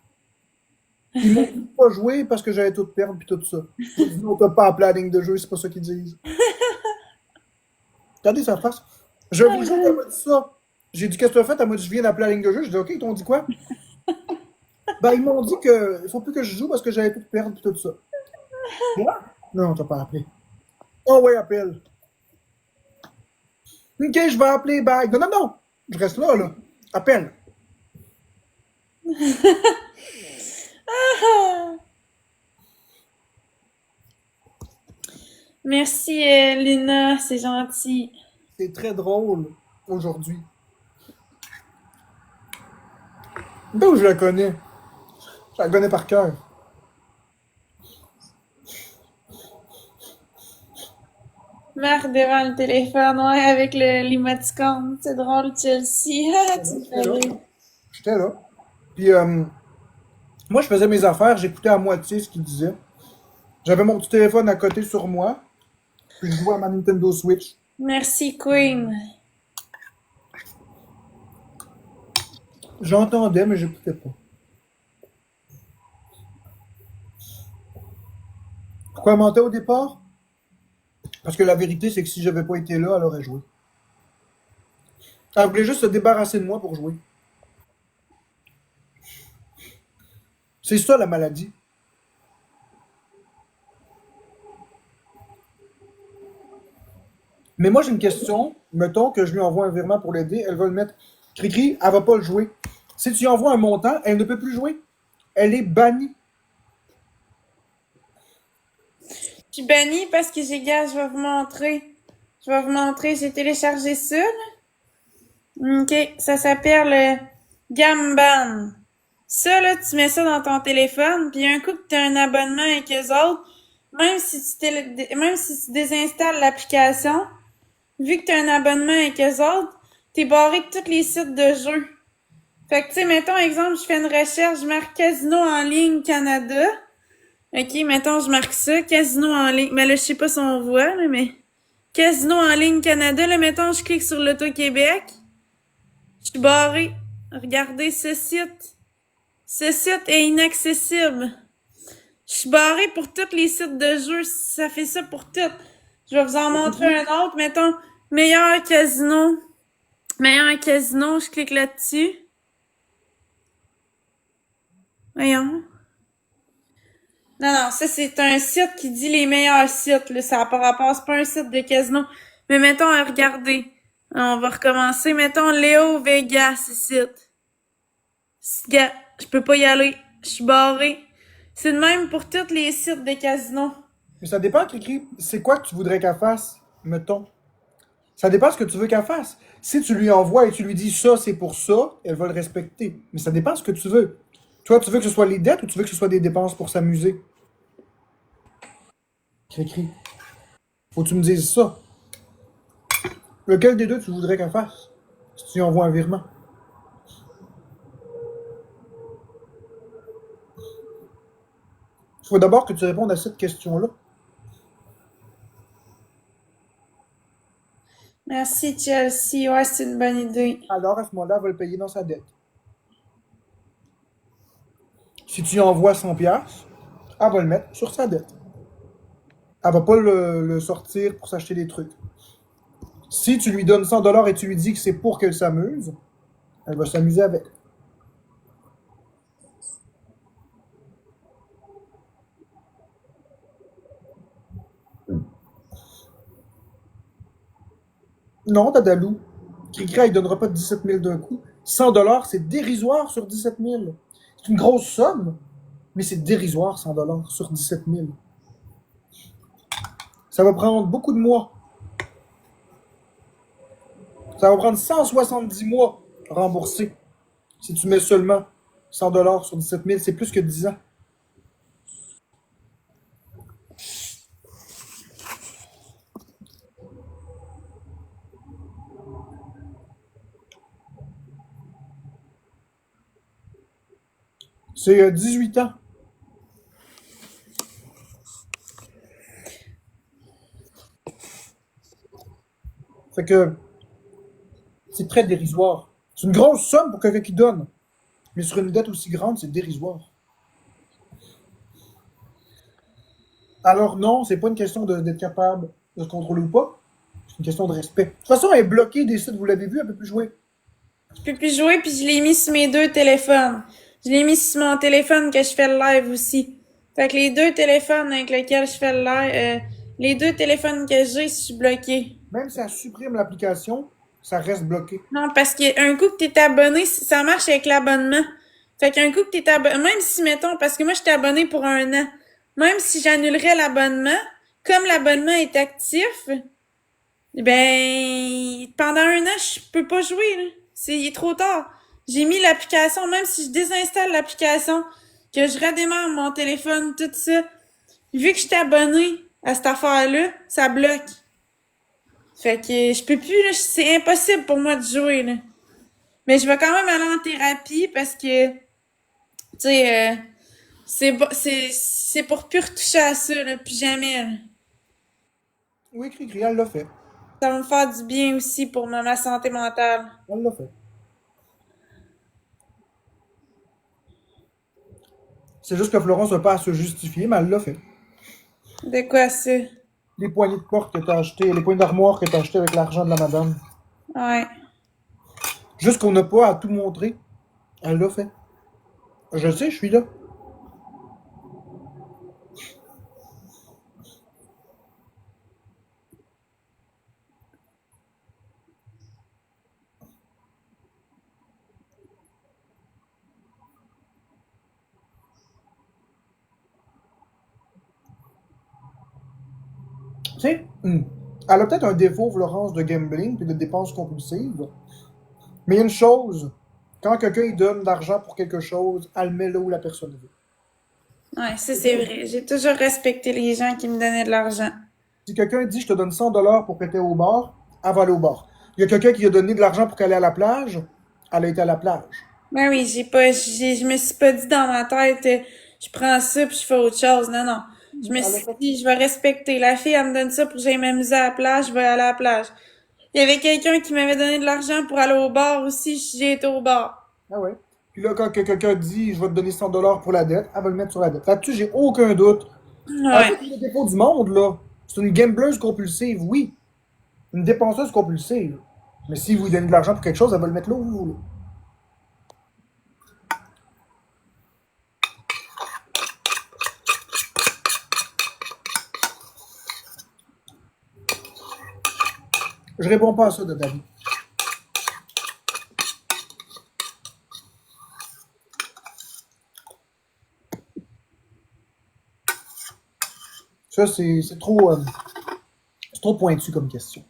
ils m'ont dit de pas jouer parce que j'allais tout perdre puis tout ça. J'ai dit, non, t'as pas appelé à la ligne de jeu, c'est pas ça qu'ils disent. Regardez sa face. Je vous jure qu'elle m'a dit ça. J'ai dit, qu'est-ce que tu as fait? Elle m'a dit, je viens d'appeler à la ligne de jeu. J'ai dit, OK, ils t'ont dit quoi? Ben, ils m'ont dit que il faut plus que je joue parce que j'allais tout perdre puis tout ça. Quoi? Non, t'as pas appelé. Oh, ouais, appelle. OK, je vais appeler, bye. Non, non, non. Je reste là, là. Appelle. Merci Lina, c'est gentil. C'est très drôle aujourd'hui. D'où je la connais? Je la connais par cœur. Marc devant le téléphone, ouais, avec l'émoticône. C'est drôle, Chelsea. Ah, tu me fais J'étais là. rire. J'étais là. Puis, moi, je faisais mes affaires, j'écoutais à moitié ce qu'il disait. J'avais mon petit téléphone à côté sur moi, puis je jouais à ma Nintendo Switch. Merci, Queen. J'entendais, mais j'écoutais pas. Pourquoi elle mentait au départ? Parce que la vérité, c'est que si j'avais pas été là, elle aurait joué. Elle voulait juste se débarrasser de moi pour jouer. C'est ça la maladie. Mais moi, j'ai une question. Mettons que je lui envoie un virement pour l'aider, elle va le mettre. Cricri, elle va pas le jouer. Si tu lui envoies un montant, elle ne peut plus jouer. Elle est bannie. Je suis bannie parce que j'ai, gars, je vais vous montrer. Je vais vous montrer, j'ai téléchargé ça, là. OK, ça s'appelle Gamban. Ça, là, tu mets ça dans ton téléphone, puis un coup que tu as un abonnement avec eux autres, même si tu désinstalles l'application, vu que tu as un abonnement avec eux autres, t'es barré de tous les sites de jeux. Fait que, tu sais, mettons, exemple, je fais une recherche, je marque Casino en ligne Canada. OK, mettons, je marque ça, Casino en ligne. Mais là, je sais pas si on voit, là, mais Casino en ligne Canada, là, mettons, je clique sur l'Auto-Québec. Je suis barré. Regardez ce site. Ce site est inaccessible. Je suis barré pour tous les sites de jeux. Ça fait ça pour tout. Je vais vous en montrer un autre. Mettons, meilleur casino. Meilleur casino, je clique là-dessus. Voyons. Non, non, ça c'est un site qui dit les meilleurs sites. Là. Ça n'a pas rapport, c'est pas un site de casino. Mais mettons, regardez. On va recommencer. Mettons Léo Vegas ici. Gars, je peux pas y aller. Je suis barré. C'est de même pour tous les sites de casinos. Mais ça dépend, Cricri. C'est quoi que tu voudrais qu'elle fasse, mettons? Ça dépend de ce que tu veux qu'elle fasse. Si tu lui envoies et tu lui dis ça, c'est pour ça, elle va le respecter. Mais ça dépend de ce que tu veux. Toi, tu veux que ce soit les dettes ou tu veux que ce soit des dépenses pour s'amuser? Cricri. Faut que tu me dises ça. Lequel des deux tu voudrais qu'elle fasse? Si tu lui envoies un virement. Il faut d'abord que tu répondes à cette question-là. Merci, Chelsea. Ouais, c'est une bonne idée. Alors, à ce moment-là, elle va le payer dans sa dette. Si tu lui envoies 100 piastres, elle va le mettre sur sa dette. Elle va pas le sortir pour s'acheter des trucs. Si tu lui donnes 100 dollars et tu lui dis que c'est pour qu'elle s'amuse, elle va s'amuser avec. Non, Dadalou. Cricri, il donnera pas 17 000 d'un coup. 100 dollars, c'est dérisoire sur 17 000. C'est une grosse somme, mais c'est dérisoire 100 dollars sur 17 000. Ça va prendre beaucoup de mois. Ça va prendre 170 mois remboursés. Si tu mets seulement 100 dollars sur 17 000, c'est plus que 10 ans. C'est 18 ans. Fait que c'est très dérisoire. C'est une grosse somme pour quelqu'un qui donne. Mais sur une dette aussi grande, c'est dérisoire. Alors non, c'est pas une question d'être capable de se contrôler ou pas. C'est une question de respect. De toute façon, elle est bloquée des sites, vous l'avez vu, elle peut plus jouer. Je peux plus jouer, puis je l'ai mis sur mes deux téléphones. Je l'ai mis sur mon téléphone que je fais le live aussi. Fait que les deux téléphones avec lesquels je fais le live, les deux téléphones que j'ai, je suis bloquée. Même si elle supprime l'application, ça reste bloqué. Non, parce qu'un coup que t'es abonné, ça marche avec l'abonnement. Fait qu'un coup que t'es abonné, même si, mettons, parce que moi, j'étais abonné pour un an. Même si j'annulerais l'abonnement, comme l'abonnement est actif, ben, pendant un an, je peux pas jouer, là. Il est trop tard. J'ai mis l'application, même si je désinstalle l'application, que je redémarre mon téléphone, tout ça, vu que j'étais abonné à cette affaire-là, ça bloque. Fait que je peux plus, là, c'est impossible pour moi de jouer, là. Mais je vais quand même aller en thérapie parce que, tu sais, c'est pour plus retoucher à ça, là, plus jamais, là. Oui, Cricri, elle l'a fait. Ça va me faire du bien aussi pour ma santé mentale. Elle l'a fait. C'est juste que Florence n'a pas à se justifier, mais elle l'a fait. De quoi ça? Les poignées de porte que t'as acheté, les poignées d'armoire que t'as acheté avec l'argent de la madame. Ouais. Juste qu'on n'a pas à tout montrer. Elle l'a fait. Je le sais, je suis là. Tu sais, elle a peut-être un défaut, Florence, de gambling puis de dépenses compulsives. Mais il y a une chose. Quand quelqu'un il donne de l'argent pour quelque chose, elle le met là où la personne veut. Ouais, ça c'est vrai. J'ai toujours respecté les gens qui me donnaient de l'argent. Si quelqu'un dit je te donne 100 $ pour que tu au bar, elle va aller au bar. Il y a quelqu'un qui a donné de l'argent pour qu'elle aille à la plage, elle a été à la plage. Ben oui, je me suis pas dit dans ma tête, je prends ça puis je fais autre chose. Non, non. Je me Elle a suis fait dit, je vais respecter. La fille, elle me donne ça pour que j'aille m'amuser à la plage, je vais aller à la plage. Il y avait quelqu'un qui m'avait donné de l'argent pour aller au bar aussi, j'ai été au bar. ah ouais. Puis là, quand quelqu'un dit je vais te donner 100 $ pour la dette, elle va le mettre sur la dette. Là-dessus, j'ai aucun doute. Elle a Ouais. fait tous les défauts du monde, là. C'est une gambleuse compulsive, oui. Une dépenseuse compulsive. Mais si vous lui donnez de l'argent pour quelque chose, elle va le mettre là où vous voulez. Je réponds pas à ça de ta vie. Ça, c'est trop pointu comme question.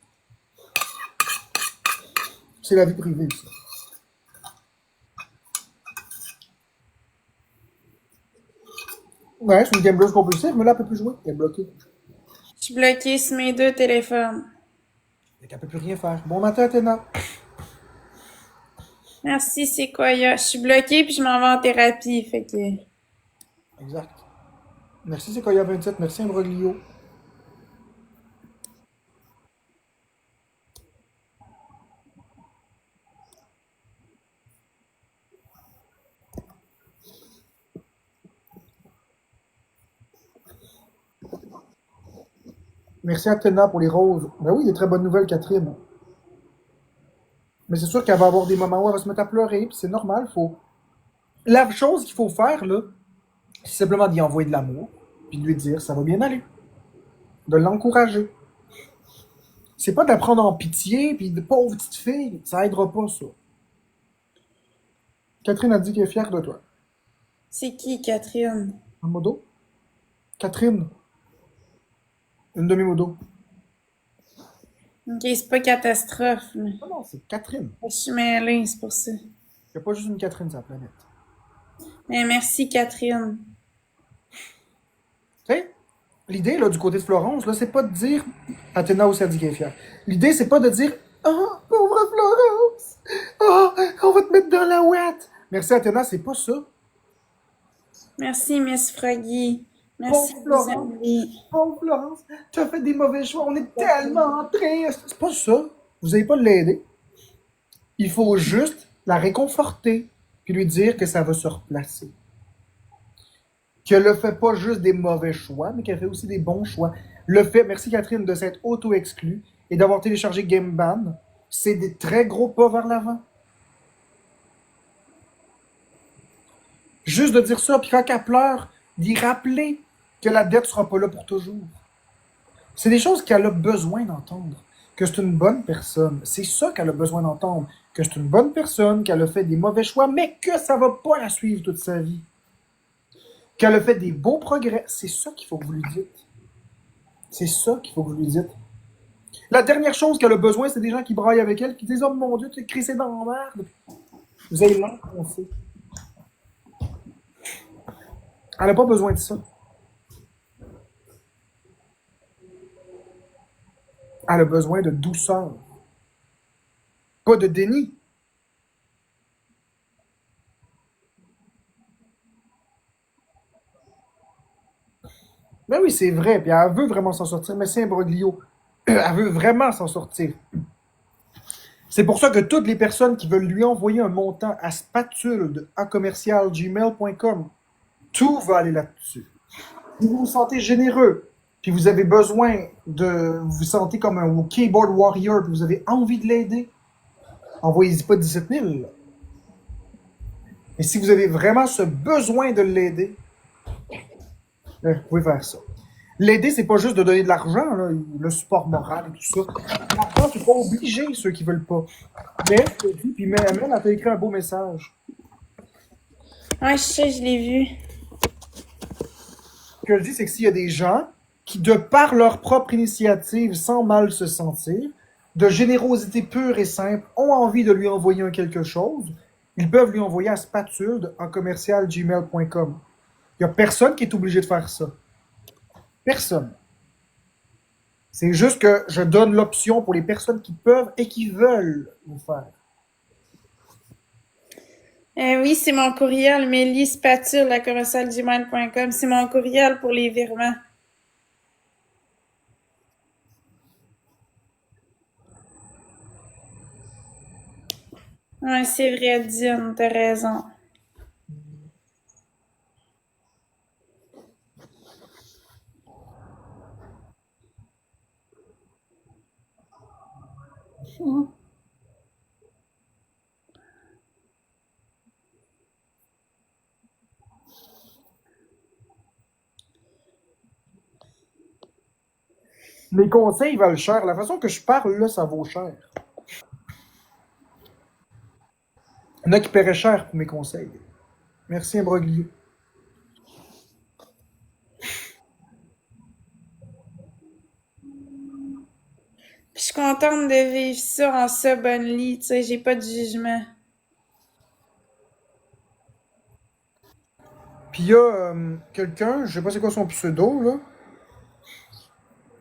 C'est la vie privée, ça. Ouais, c'est une gambleuse compulsive, mais là, elle peut plus jouer. Elle est bloquée. Je suis bloquée sur mes deux téléphones. Et qu'elle peut plus rien faire. Bon matin, Athéna. Merci, c'est quoi, je suis bloquée puis je m'en vais en thérapie, fait que... Exact. Merci, Sequoia 27. Merci, Imbroglio. Merci, Athéna, pour les roses. Ben oui, des très bonnes nouvelles, Catherine. Mais c'est sûr qu'elle va avoir des moments où elle va se mettre à pleurer, puis c'est normal, faut... La chose qu'il faut faire, là, c'est simplement d'y envoyer de l'amour, puis de lui dire ça va bien aller. De l'encourager. C'est pas de la prendre en pitié, puis de pauvre petite fille. Ça aidera pas, ça. Catherine a dit qu'elle est fière de toi. C'est qui, Catherine? Un modo? Catherine, une demi-modo. Ok, c'est pas catastrophe, mais... Non, non, c'est Catherine. Je suis mêlée, c'est pour ça. Il n'y a pas juste une Catherine sur la planète. Mais merci, Catherine. Tu sais, l'idée, là, du côté de Florence, là, c'est pas de dire Athéna aussi a dit qu'elle est fière. L'idée, c'est pas de dire oh, pauvre Florence! Oh, on va te mettre dans la ouate! Merci, Athéna, c'est pas ça. Merci, Miss Froggy. Merci Pauvre de vous Florence! aimer. Pauvre Florence! Tu as fait des mauvais choix, on est tellement tristes! C'est pas ça. Vous n'allez pas l'aider. Il faut juste la réconforter, puis lui dire que ça va se replacer. Qu'elle ne fait pas juste des mauvais choix, mais qu'elle fait aussi des bons choix. Le fait, merci Catherine, de s'être auto-exclue et d'avoir téléchargé Game Ban, c'est des très gros pas vers l'avant. Juste de dire ça, puis quand elle pleure, d'y rappeler que la dette sera pas là pour toujours. C'est des choses qu'elle a besoin d'entendre. Que c'est une bonne personne. C'est ça qu'elle a besoin d'entendre. Que c'est une bonne personne, qu'elle a fait des mauvais choix, mais que ça va pas la suivre toute sa vie. Qu'elle a fait des beaux progrès. C'est ça qu'il faut que vous lui dites. C'est ça qu'il faut que vous lui dites. La dernière chose qu'elle a besoin, c'est des gens qui braillent avec elle, qui disent oh mon Dieu, tu es crissé dans la merde. Vous allez l'enfoncer. Elle n'a pas besoin de ça. Elle a besoin de douceur. Pas de déni. Ben oui, c'est vrai, puis elle veut vraiment s'en sortir, mais c'est un broglio. Elle veut vraiment s'en sortir. C'est pour ça que toutes les personnes qui veulent lui envoyer un montant à spatule à commercial gmail.com, tout va aller là-dessus. Si vous vous sentez généreux, puis vous avez besoin vous vous sentez comme un keyboard warrior, puis vous avez envie de l'aider, envoyez-y pas 17 000. Mais si vous avez vraiment ce besoin de l'aider, vous pouvez faire ça. L'aider, c'est pas juste de donner de l'argent, là, le support moral et tout ça. L'argent, c'est pas obligé ceux qui veulent pas. Mais, je te dis, puis même, elle t'a écrit un beau message. Ouais, je sais, je l'ai vu. Ce que je dis, c'est que s'il y a des gens qui, de par leur propre initiative, sans mal se sentir, de générosité pure et simple, ont envie de lui envoyer un quelque chose, ils peuvent lui envoyer à spatule en commercial@gmail.com. Il n'y a personne qui est obligé de faire ça. Personne. C'est juste que je donne l'option pour les personnes qui peuvent et qui veulent le faire. Oui, c'est mon courriel, melisspatule@commercialgmail.com. C'est mon courriel pour les virements. Ouais, c'est vrai, Diane, t'as raison. Les conseils valent cher. La façon que je parle, là, ça vaut cher. Il y en a qui paieraient cher pour mes conseils. Merci, Imbroglio. Je suis contente de vivre ça en sub only, tu sais, j'ai pas de jugement. Puis il y a quelqu'un, je sais pas c'est quoi son pseudo, là.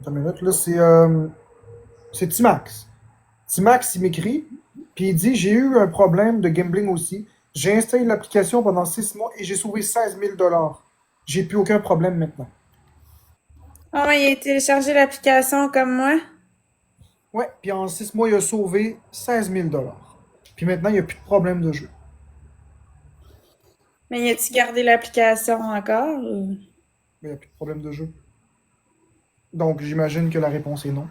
Attends une minute, là, c'est Timax. Timax, il m'écrit, puis il dit j'ai eu un problème de gambling aussi. J'ai installé l'application pendant 6 mois et j'ai sauvé 16 000 dollars. J'ai plus aucun problème maintenant. Ah ouais, il a téléchargé l'application comme moi. Ouais, puis en 6 mois, il a sauvé 16 000 dollars. Puis maintenant, il n'y a plus de problème de jeu. Mais y a-tu gardé l'application encore? Il n'y a plus de problème de jeu. Donc, j'imagine que la réponse est non.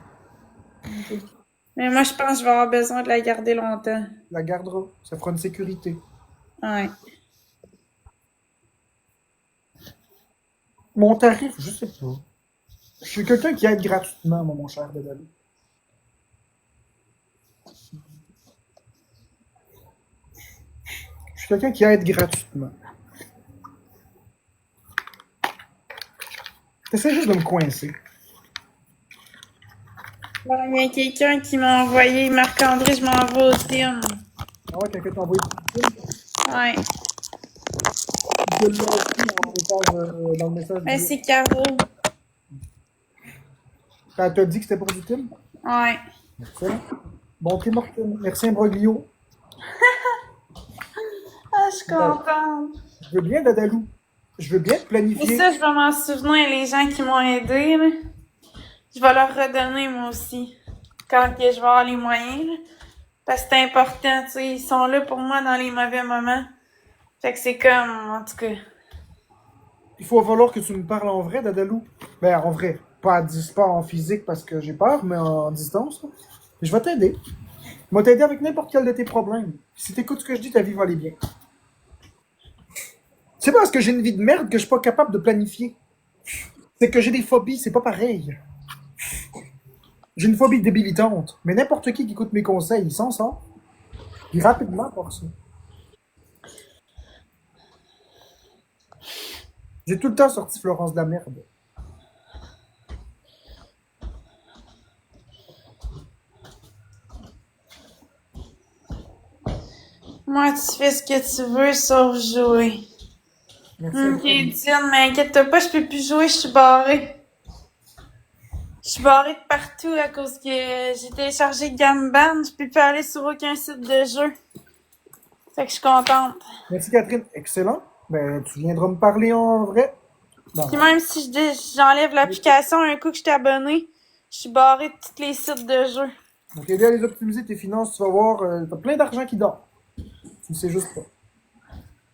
Mais moi, je pense que je vais avoir besoin de la garder longtemps. La gardera. Ça fera une sécurité. Ouais. Mon tarif, je sais pas. Je suis quelqu'un qui aide gratuitement, moi, mon cher Dédalé. Je suis quelqu'un qui aide gratuitement. T'essaies juste de me coincer. Bon, il y a quelqu'un qui m'a envoyé Marc-André, je m'envoie au team. Ah ouais, quelqu'un t'a envoyé Ouais. de le dans le message. Ben, c'est Caro. Elle t'a dit que c'était pour du Tim? Ouais. Excellent. Bon, Tim Horton. Merci, Imbroglio. Ah, je suis contente. Je veux bien, Dadalou. Je veux bien te Et planifier. ça, je vais m'en souvenir, les gens qui m'ont aidé, là. Je vais leur redonner, moi aussi. Quand que je vais avoir les moyens, là. Parce que c'est important, tu sais. Ils sont là pour moi dans les mauvais moments. Fait que c'est comme, en tout cas. Il faut falloir que tu me parles en vrai, Dadalou. Ben, en vrai. Pas en physique parce que j'ai peur, mais en distance. Là. Je vais t'aider. Je vais t'aider avec n'importe quel de tes problèmes. Si t'écoutes ce que je dis, ta vie va aller bien. C'est pas parce que j'ai une vie de merde que je suis pas capable de planifier. C'est que j'ai des phobies, c'est pas pareil. J'ai une phobie débilitante. Mais n'importe qui écoute mes conseils, il s'en sort. Puis rapidement pour ça. J'ai tout le temps sorti Florence de la merde. Moi, tu fais ce que tu veux, sauf jouer. Merci. Ok, Diane, mais inquiète-toi pas, je peux plus jouer, je suis barrée. Je suis barrée de partout à cause que j'ai téléchargé Gamban, je peux plus aller sur aucun site de jeu. Fait que je suis contente. Merci Catherine. Excellent. Ben, tu viendras me parler en vrai. Non. Puis même si j'enlève l'application un coup que je suis abonnée, je suis barrée de tous les sites de jeu. Donc, aider à les optimiser tes finances, tu vas voir, t'as plein d'argent qui dort. Tu ne sais juste pas.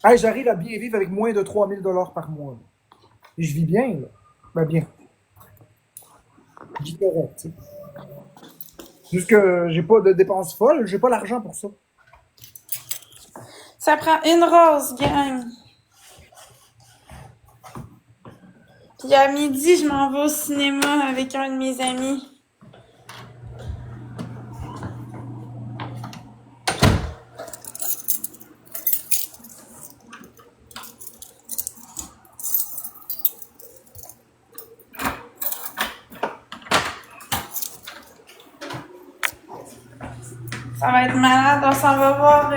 Hey, j'arrive à bien vivre avec moins de 3 000 dollars par mois. Là. Et je vis bien, là. Ben, bien. Je dis correct, tu sais. Juste que j'ai pas de dépenses folles, j'ai pas l'argent pour ça. Ça prend une rose, gang. Puis à midi, je m'en vais au cinéma avec un de mes amis. Ça va être malade. On s'en va voir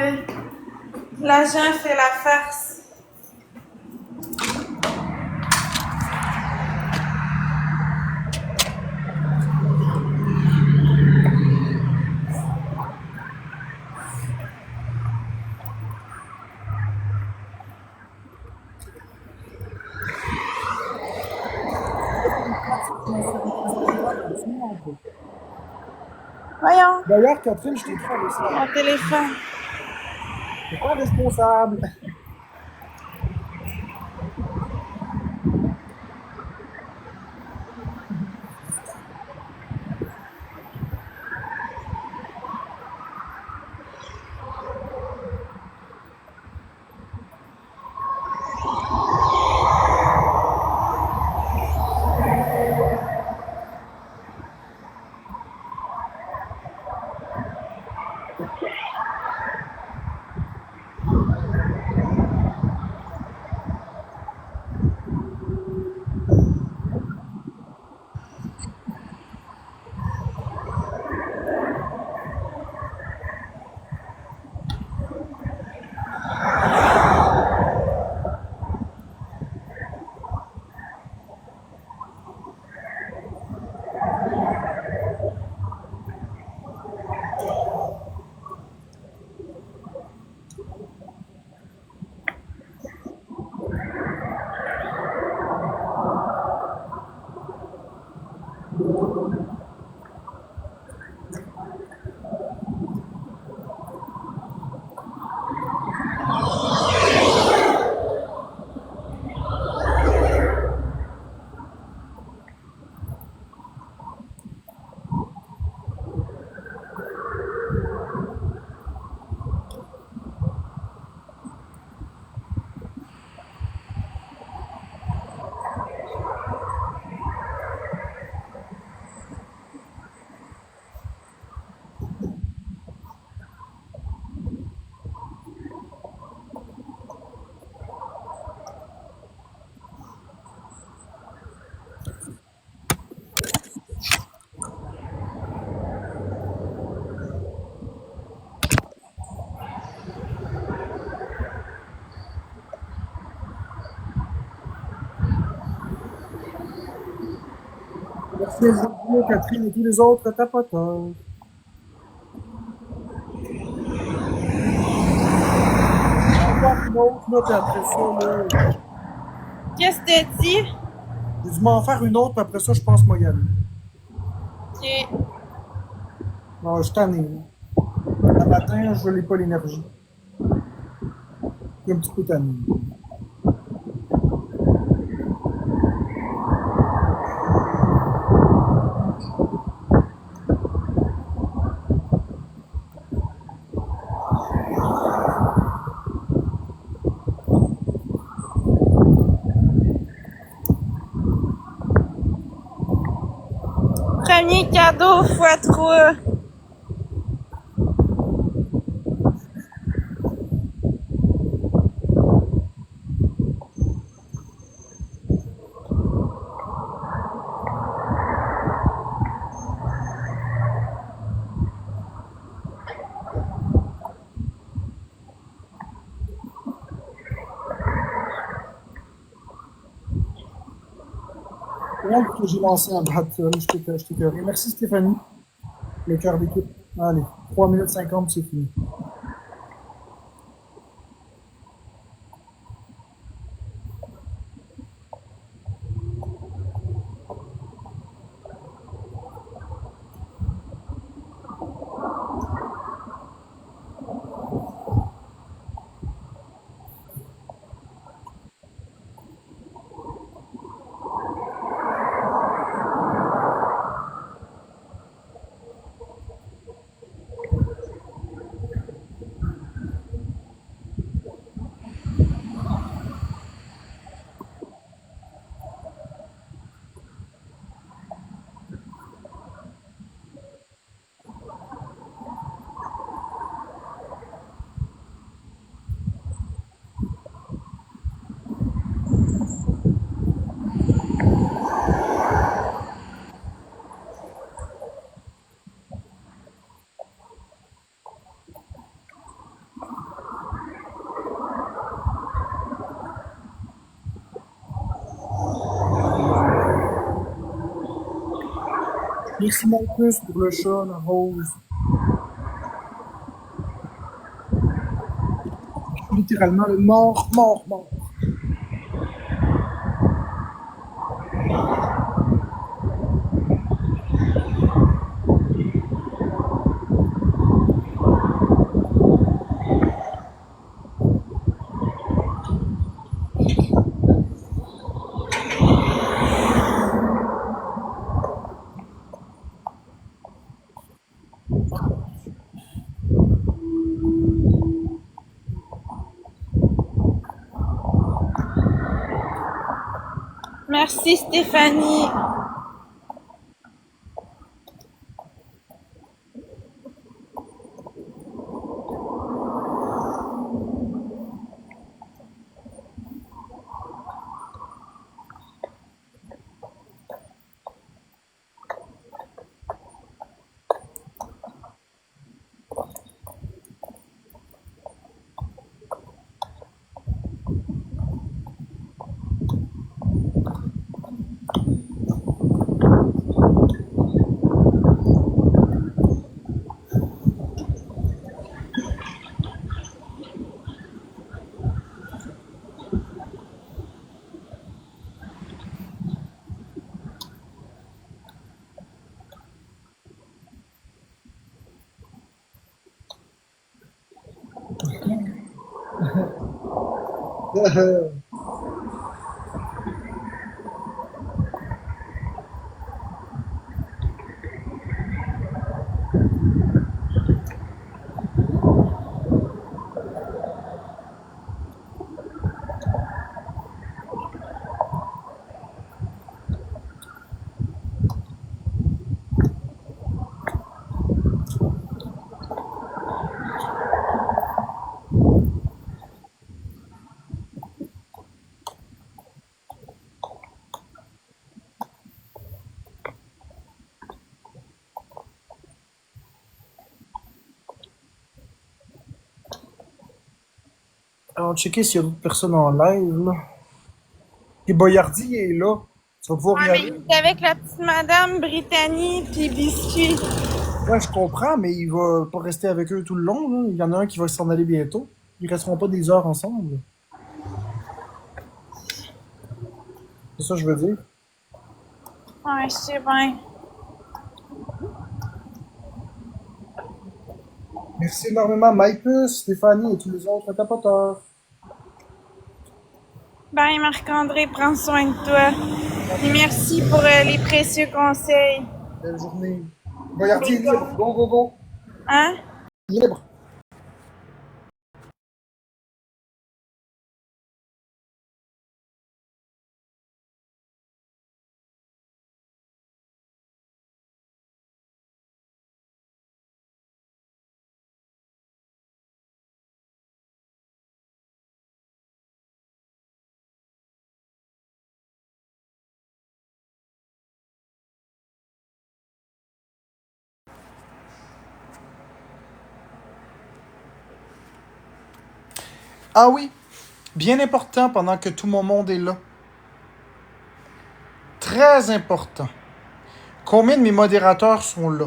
l'agent fait la farce. Voyons, D'ailleurs, Catherine, je t'ai dit à laisser mon téléphone. t'es pas responsable. Merci à vous, Catherine et tous les autres tapoteurs. Encore une autre, là, puis après ça, là, Qu'est-ce que t'as dit? j'ai dû m'en faire une autre, puis après ça, je pense moi y aller. Ok. Non, je suis tanné, là. Le matin, je n'ai pas l'énergie. Je suis un petit peu tanné. Premier cadeau fois 3. C'est elle que j'ai lancé à date. Je t'ai cœuré. Merci Stéphanie, le cœur d'équipe. Allez, 3 minutes 50, c'est fini. Merci Marcus pour le chat, la rose. Je suis littéralement le mort, mort, mort. Merci Stéphanie. Alors, checker s'il y a d'autres personnes en live, là. Et Boyardi est là. Tu vas pouvoir y Ouais, mais aller. il est avec la petite madame Brittany puis Biscuit. Ouais, je comprends, mais il va pas rester avec eux tout le long, là. Il y en a un qui va s'en aller bientôt. Ils resteront pas des heures ensemble. C'est ça que je veux dire. Ouais, je sais bien. Merci énormément, Maïpus, Stéphanie et tous les autres tapoteurs. Bye Marc-André, prends soin de toi. Et merci pour les précieux conseils. Belle journée. Boyardi est libre. Go, go, go. Hein? Libre. Ah oui, bien important pendant que tout mon monde est là. Très important. Combien de mes modérateurs sont là?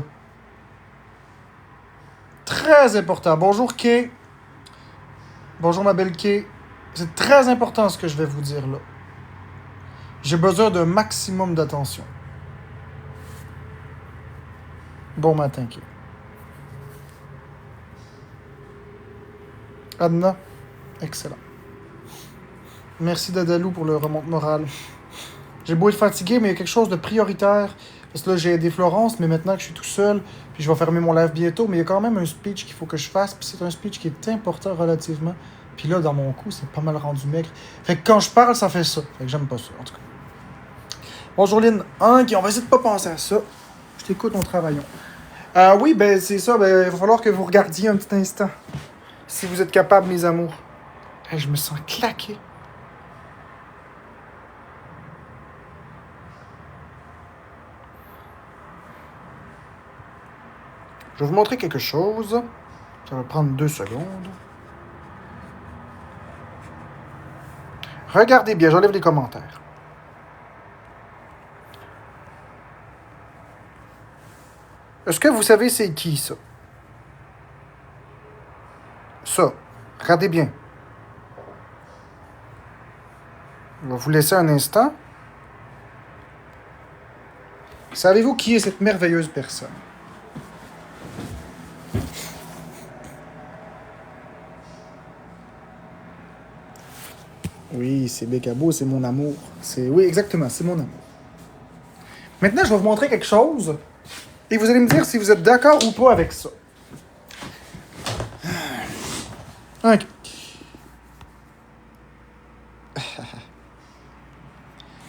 Très important. Bonjour Kay. Bonjour ma belle Kay. C'est très important ce que je vais vous dire là. J'ai besoin d'un maximum d'attention. Bon matin Kay. Adna, excellent. Merci Dadalou pour le remonte morale. J'ai beau être fatigué, mais il y a quelque chose de prioritaire. Parce que là, j'ai aidé Florence, mais maintenant que je suis tout seul, puis je vais fermer mon live bientôt, mais il y a quand même un speech qu'il faut que je fasse, puis c'est un speech qui est important relativement. Puis là, dans mon coup, c'est pas mal rendu maigre. Fait que quand je parle, ça fait ça. Fait que j'aime pas ça, en tout cas. Bonjour Lynn. On va essayer de pas penser à ça. Je t'écoute, on travaillons. Oui, ben c'est ça. Ben, il va falloir que vous regardiez un petit instant. Si vous êtes capable, mes amours. Hey, je me sens claqué. Je vais vous montrer quelque chose. Ça va prendre 2 secondes. Regardez bien, j'enlève les commentaires. Est-ce que vous savez c'est qui, ça? Ça. Regardez bien. Je vais vous laisser un instant. Savez-vous qui est cette merveilleuse personne? Oui, c'est Bécabo, c'est mon amour. Oui, exactement, c'est mon amour. Maintenant, je vais vous montrer quelque chose et vous allez me dire si vous êtes d'accord ou pas avec ça. Ok.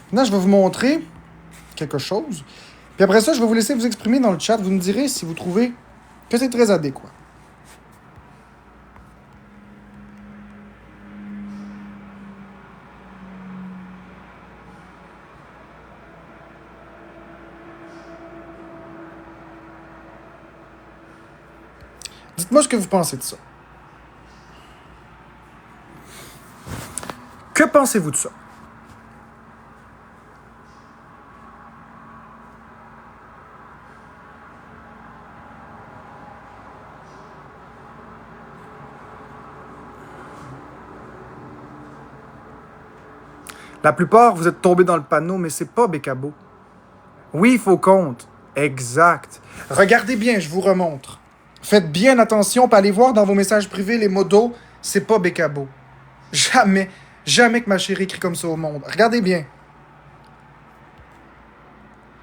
Maintenant, je vais vous montrer quelque chose. Puis après ça, je vais vous laisser vous exprimer dans le chat. Vous me direz si vous trouvez que c'est très adéquat. Dites-moi ce que vous pensez de ça. Que pensez-vous de ça? La plupart, vous êtes tombés dans le panneau, mais c'est pas Bécabo. Oui, il faut compte. Exact. Regardez bien, je vous remontre. Faites bien attention, puis allez voir dans vos messages privés les modos, c'est pas Bécabo. Jamais, jamais que ma chérie écrit comme ça au monde. Regardez bien.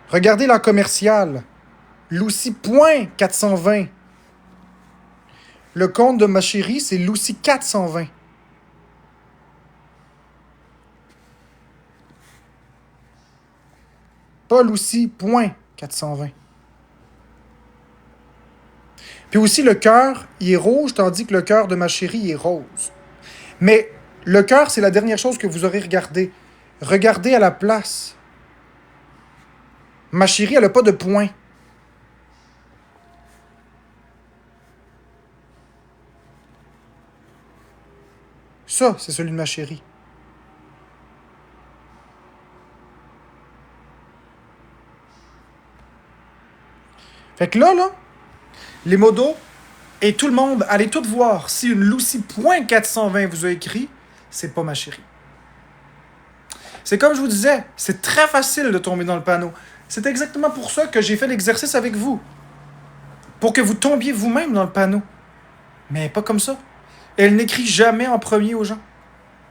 Regardez la commerciale. Lucie.420. Le compte de ma chérie, c'est Lucie420. Pas Lucie.420. Puis aussi, le cœur, il est rouge, tandis que le cœur de ma chérie est rose. Mais le cœur, c'est la dernière chose que vous aurez regardé. Regardez à la place. Ma chérie, elle n'a pas de point. Ça, c'est celui de ma chérie. Fait que là, les modos et tout le monde, allez tout voir. Si une Lucie.420 vous a écrit, c'est pas ma chérie. C'est comme je vous disais, c'est très facile de tomber dans le panneau. C'est exactement pour ça que j'ai fait l'exercice avec vous. Pour que vous tombiez vous-même dans le panneau. Mais pas comme ça. Elle n'écrit jamais en premier aux gens.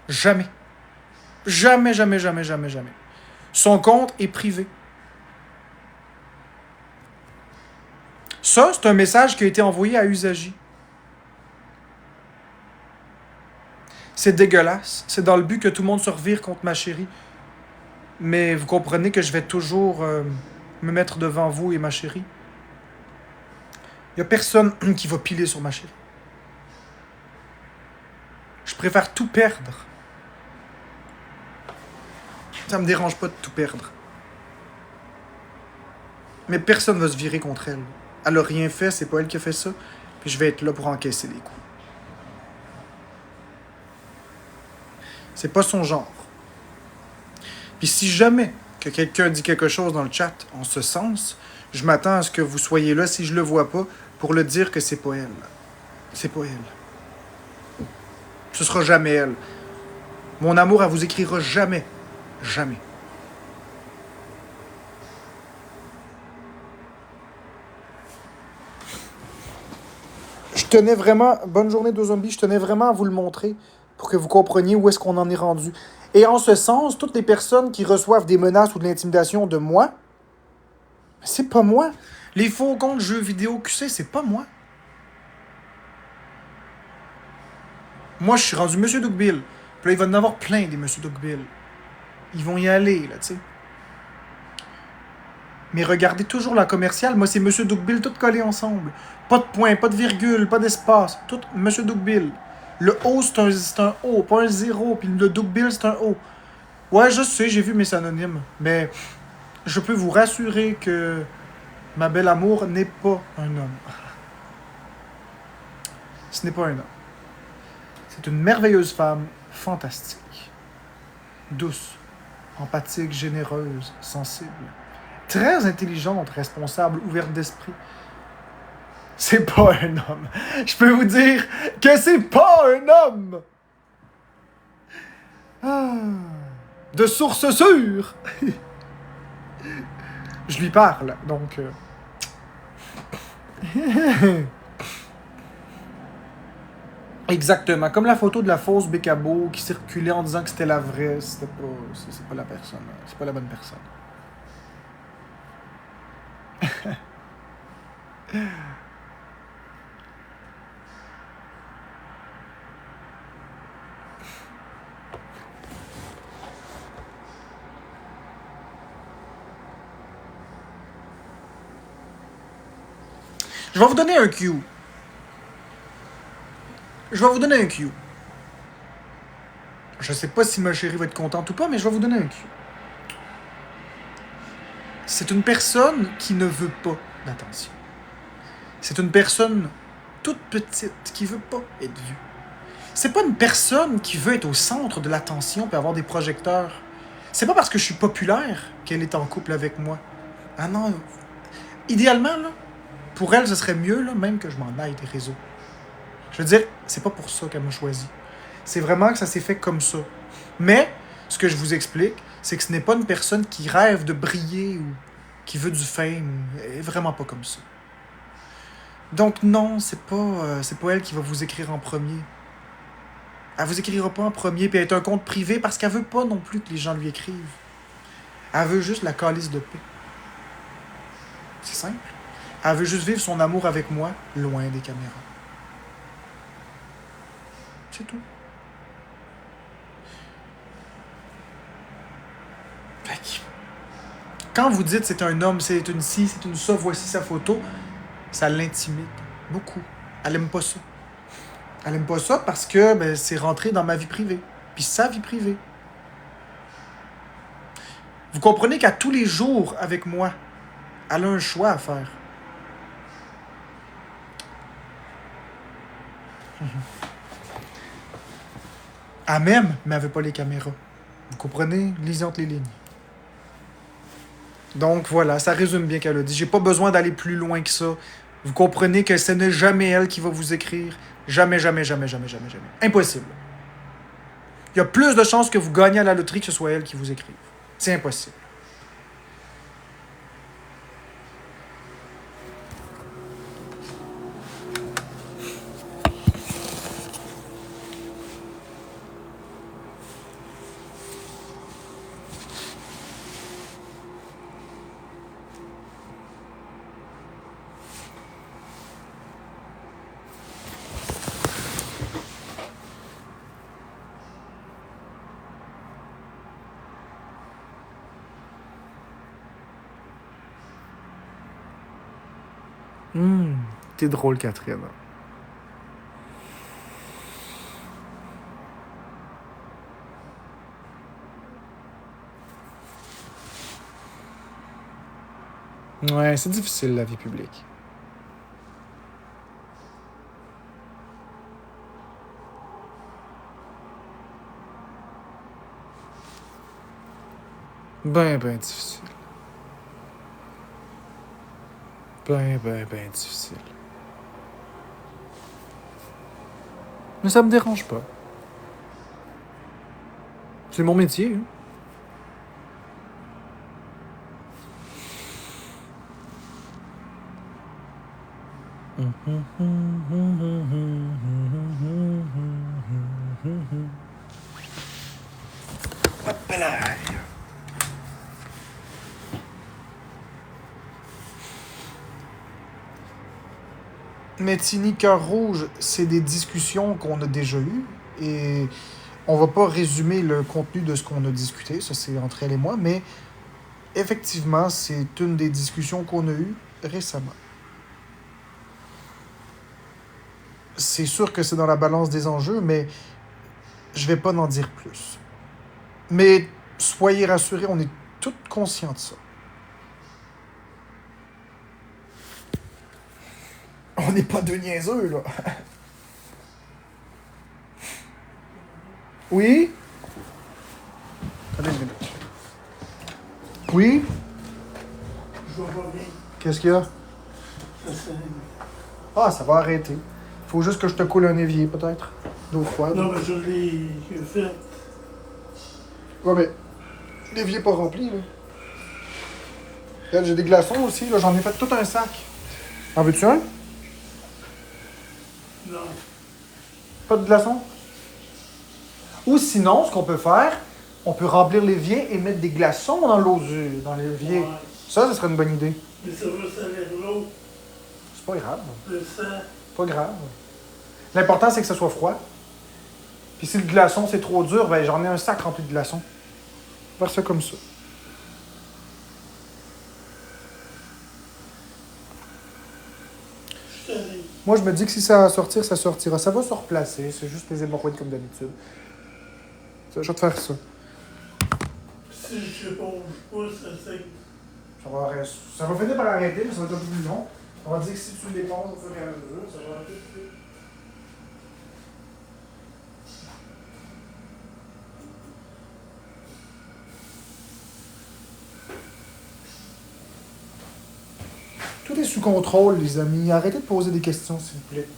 Jamais. Jamais, jamais, jamais, jamais, jamais. Son compte est privé. Ça, c'est un message qui a été envoyé à Usagi. C'est dégueulasse. C'est dans le but que tout le monde se revire contre ma chérie. Mais vous comprenez que je vais toujours me mettre devant vous et ma chérie. Il n'y a personne qui va piler sur ma chérie. Je préfère tout perdre. Ça me dérange pas de tout perdre. Mais personne ne va se virer contre elle. Elle a rien fait, c'est pas elle qui a fait ça. Puis je vais être là pour encaisser les coups. C'est pas son genre. Puis si jamais que quelqu'un dit quelque chose dans le chat en ce sens, je m'attends à ce que vous soyez là, si je le vois pas, pour le dire que c'est pas elle. C'est pas elle. Ce sera jamais elle. Mon amour, elle vous écrira jamais. Jamais. Je tenais vraiment, bonne journée deux zombies, je tenais vraiment à vous le montrer pour que vous compreniez où est-ce qu'on en est rendu. Et en ce sens, toutes les personnes qui reçoivent des menaces ou de l'intimidation de moi, c'est pas moi. Les faux comptes jeux vidéo QC, c'est pas moi. Moi, je suis rendu Monsieur Dougbill. Puis là, il va y en avoir plein des Monsieur Dougbill. Ils vont y aller, là, tu sais. Mais regardez toujours la commerciale. Moi, c'est Monsieur Dougbill tout collé ensemble. Pas de point, pas de virgule, pas d'espace. Tout Monsieur Dougbill. Le O, c'est un O, pas un zéro. Puis le Dougbill, c'est un O. Ouais, je sais, j'ai vu mes anonymes. Mais je peux vous rassurer que ma belle amour n'est pas un homme. Ce n'est pas un homme. C'est une merveilleuse femme, fantastique. Douce, empathique, généreuse, sensible. Très intelligente, responsable, ouverte d'esprit. C'est pas un homme. Je peux vous dire que c'est pas un homme. Ah, de source sûre. Je lui parle, donc... Exactement. Comme la photo de la fausse Bécabo qui circulait en disant que c'était la vraie. C'est pas la personne. C'est pas la bonne personne. Je vais vous donner un cue. Je vais vous donner un cue. Je sais pas si ma chérie va être contente ou pas, mais je vais vous donner un cue. C'est une personne qui ne veut pas d'attention. C'est une personne toute petite qui veut pas être vue. C'est pas une personne qui veut être au centre de l'attention et avoir des projecteurs. C'est pas parce que je suis populaire qu'elle est en couple avec moi. Ah non. Idéalement, là, pour elle, ce serait mieux, là, même que je m'en aille des réseaux. Je veux dire, c'est pas pour ça qu'elle m'a choisi. C'est vraiment que ça s'est fait comme ça. Mais, ce que je vous explique, c'est que ce n'est pas une personne qui rêve de briller ou qui veut du fame. Elle est vraiment pas comme ça. Donc non, c'est pas elle qui va vous écrire en premier. Elle vous écrira pas en premier puis elle est un compte privé parce qu'elle veut pas non plus que les gens lui écrivent. Elle veut juste la calice de paix. C'est simple. Elle veut juste vivre son amour avec moi, loin des caméras. C'est tout. Fait que, quand vous dites c'est un homme, c'est une ci, c'est une ça, voici sa photo, ça l'intimide beaucoup. Elle aime pas ça. Elle aime pas ça parce que c'est rentré dans ma vie privée. Puis sa vie privée. Vous comprenez qu'à tous les jours, avec moi, elle a un choix à faire. Elle m'aime, mais elle veut pas les caméras. Vous comprenez? Lisez entre les lignes. Donc voilà, ça résume bien qu'elle a dit. J'ai pas besoin d'aller plus loin que ça. Vous comprenez que ce n'est jamais elle qui va vous écrire. Jamais, jamais, jamais, jamais, jamais, jamais. Impossible. Il y a plus de chances que vous gagnez à la loterie que ce soit elle qui vous écrive. C'est impossible. T'es drôle, Catherine. Ouais, c'est difficile, la vie publique. Ben difficile. Ben difficile. Mais ça me dérange pas. C'est mon métier. Hein. Hop là. Mais Tini Cœur Rouge, c'est des discussions qu'on a déjà eues et on va pas résumer le contenu de ce qu'on a discuté, ça c'est entre elle et moi, mais effectivement, c'est une des discussions qu'on a eues récemment. C'est sûr que c'est dans la balance des enjeux, mais je vais pas en dire plus. Mais soyez rassurés, on est tous conscients de ça. On n'est pas deux niaiseux, là. Oui? Attendez une minute. Oui? Je vois pas bien. Qu'est-ce qu'il y a? Ça saigne. Ah, ça va arrêter. Faut juste que je te coule un évier, peut-être. D'eau froide. Non, mais je l'ai fait. Ouais, mais l'évier pas rempli, là. Regarde, j'ai des glaçons aussi, là. J'en ai fait tout un sac. En veux-tu un? Non. Pas de glaçons? Ou sinon, ce qu'on peut faire, on peut remplir l'évier et mettre des glaçons dans l'eau dans l'évier. Ouais. Ça serait une bonne idée. Mais ça va salir l'eau, C'est pas grave. le sang. Pas grave. L'important, c'est que ça soit froid. Puis si le glaçon, c'est trop dur, ben j'en ai un sac rempli de glaçons. On va faire ça comme ça. Je te dis. Moi, je me dis que si ça va sortir, ça sortira. Ça va se replacer. C'est juste les hémorroïdes comme d'habitude. Ça, je vais te faire ça. Si je bouge pas, ça saigne. Ça va finir par arrêter, mais ça va être un peu plus long. On va dire que si tu l'éponges au fur et à mesure, ça va arrêter. Tout est sous contrôle, les amis. Arrêtez de poser des questions, s'il vous plaît.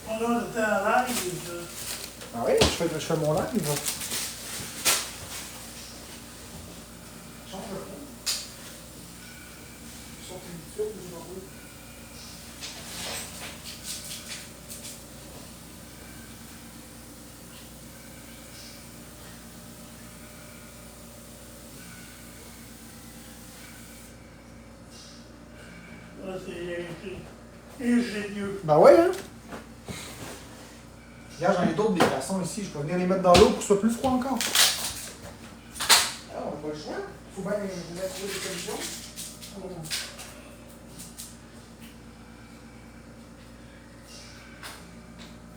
On a été à l'aise. Ah oui, je fais mon live. Ah, c'est ingénieux. Ben ouais, hein? Regarde, j'en ai d'autres des glaçons ici. Je peux venir les mettre dans l'eau pour que ce soit plus froid encore. Ah, on n'a pas le choix. Faut bien mettre des solutions.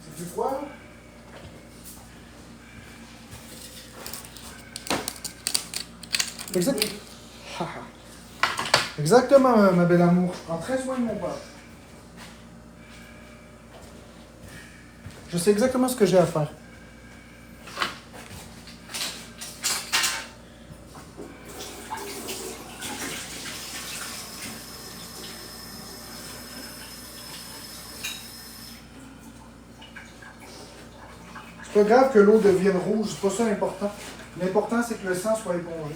C'est plus froid, là? Exact. Exactement, ma belle amour. Je prends très soin de mon père. Je sais exactement ce que j'ai à faire. C'est pas grave que l'eau devienne rouge, c'est pas ça l'important. L'important, c'est que le sang soit épongé.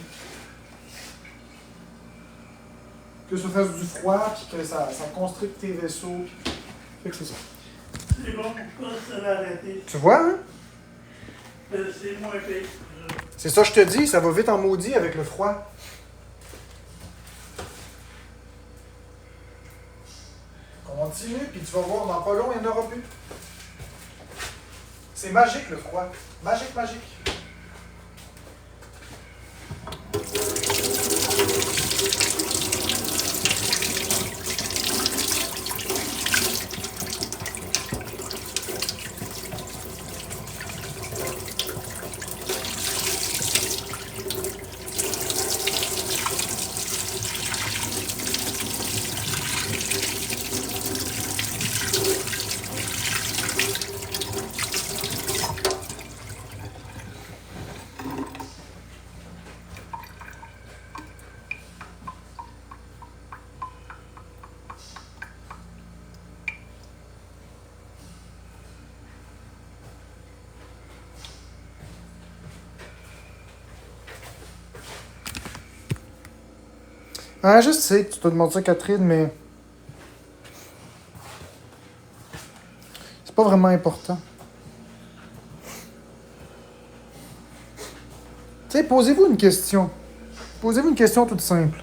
Que ça fasse du froid, puis que ça constricte tes vaisseaux. Fait que c'est ça. C'est bon, ça va arrêter. Tu vois, hein? C'est moins pire. C'est ça, je te dis, ça va vite en maudit avec le froid. Continue, puis tu vas voir, dans pas long, il n'y en aura plus. C'est magique, le froid. Magique, magique. Ah, je sais que tu te demandes ça, Catherine, mais c'est pas vraiment important. Tu sais, posez-vous une question. Posez-vous une question toute simple.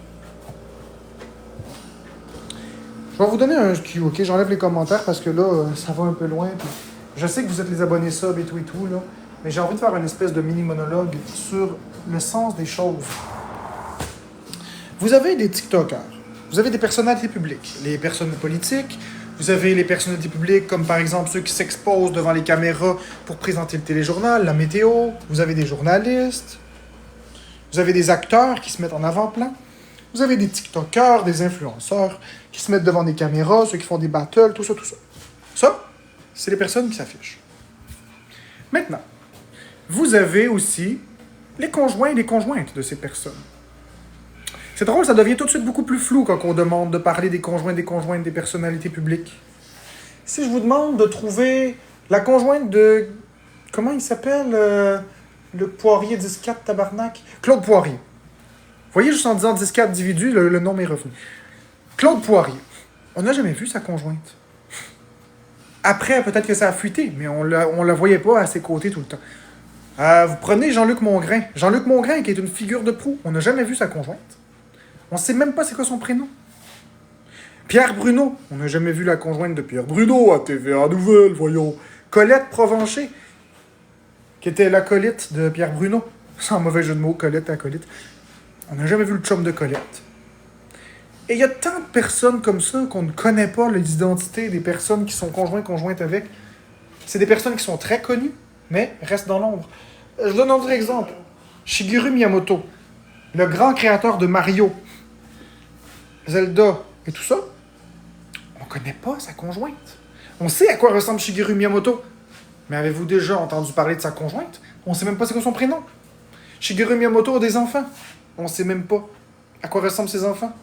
Je vais vous donner un cue, ok? J'enlève les commentaires parce que là, ça va un peu loin. Puis je sais que vous êtes les abonnés sub et tout, là. Mais j'ai envie de faire une espèce de mini-monologue sur le sens des choses. Vous avez des TikTokers. Vous avez des personnalités publiques. Les personnes politiques. Vous avez les personnalités publiques comme par exemple ceux qui s'exposent devant les caméras pour présenter le téléjournal, la météo. Vous avez des journalistes. Vous avez des acteurs qui se mettent en avant-plan. Vous avez des TikTokers, des influenceurs qui se mettent devant des caméras, ceux qui font des battles, tout ça, tout ça. Ça, c'est les personnes qui s'affichent. Maintenant, vous avez aussi les conjoints et les conjointes de ces personnes. C'est drôle, ça devient tout de suite beaucoup plus flou quand on demande de parler des conjoints, des conjointes, des personnalités publiques. Si je vous demande de trouver la conjointe de... Comment il s'appelle le Poirier 10-4 tabarnak? Claude Poirier. Vous voyez, juste en disant 10-4 individus, le nom m'est revenu. Claude Poirier. On n'a jamais vu sa conjointe. Après, peut-être que ça a fuité, mais on la voyait pas à ses côtés tout le temps. Vous prenez Jean-Luc Mongrain. Jean-Luc Mongrain, qui est une figure de proue. On n'a jamais vu sa conjointe. On sait même pas c'est quoi son prénom. Pierre Bruno. On n'a jamais vu la conjointe de Pierre Bruno à TVA Nouvelle, voyons. Colette Provencher, qui était l'acolyte de Pierre Bruno. Sans mauvais jeu de mots, Colette, acolyte. On n'a jamais vu le chum de Colette. Et il y a tant de personnes comme ça qu'on ne connaît pas les identités des personnes qui sont conjointes avec. C'est des personnes qui sont très connues, mais restent dans l'ombre. Je vous donne un autre exemple. Shigeru Miyamoto, le grand créateur de Mario, Zelda et tout ça, on ne connaît pas sa conjointe. On sait à quoi ressemble Shigeru Miyamoto, mais avez-vous déjà entendu parler de sa conjointe? On ne sait même pas c'est quoi son prénom. Shigeru Miyamoto a des enfants. On ne sait même pas à quoi ressemblent ses enfants.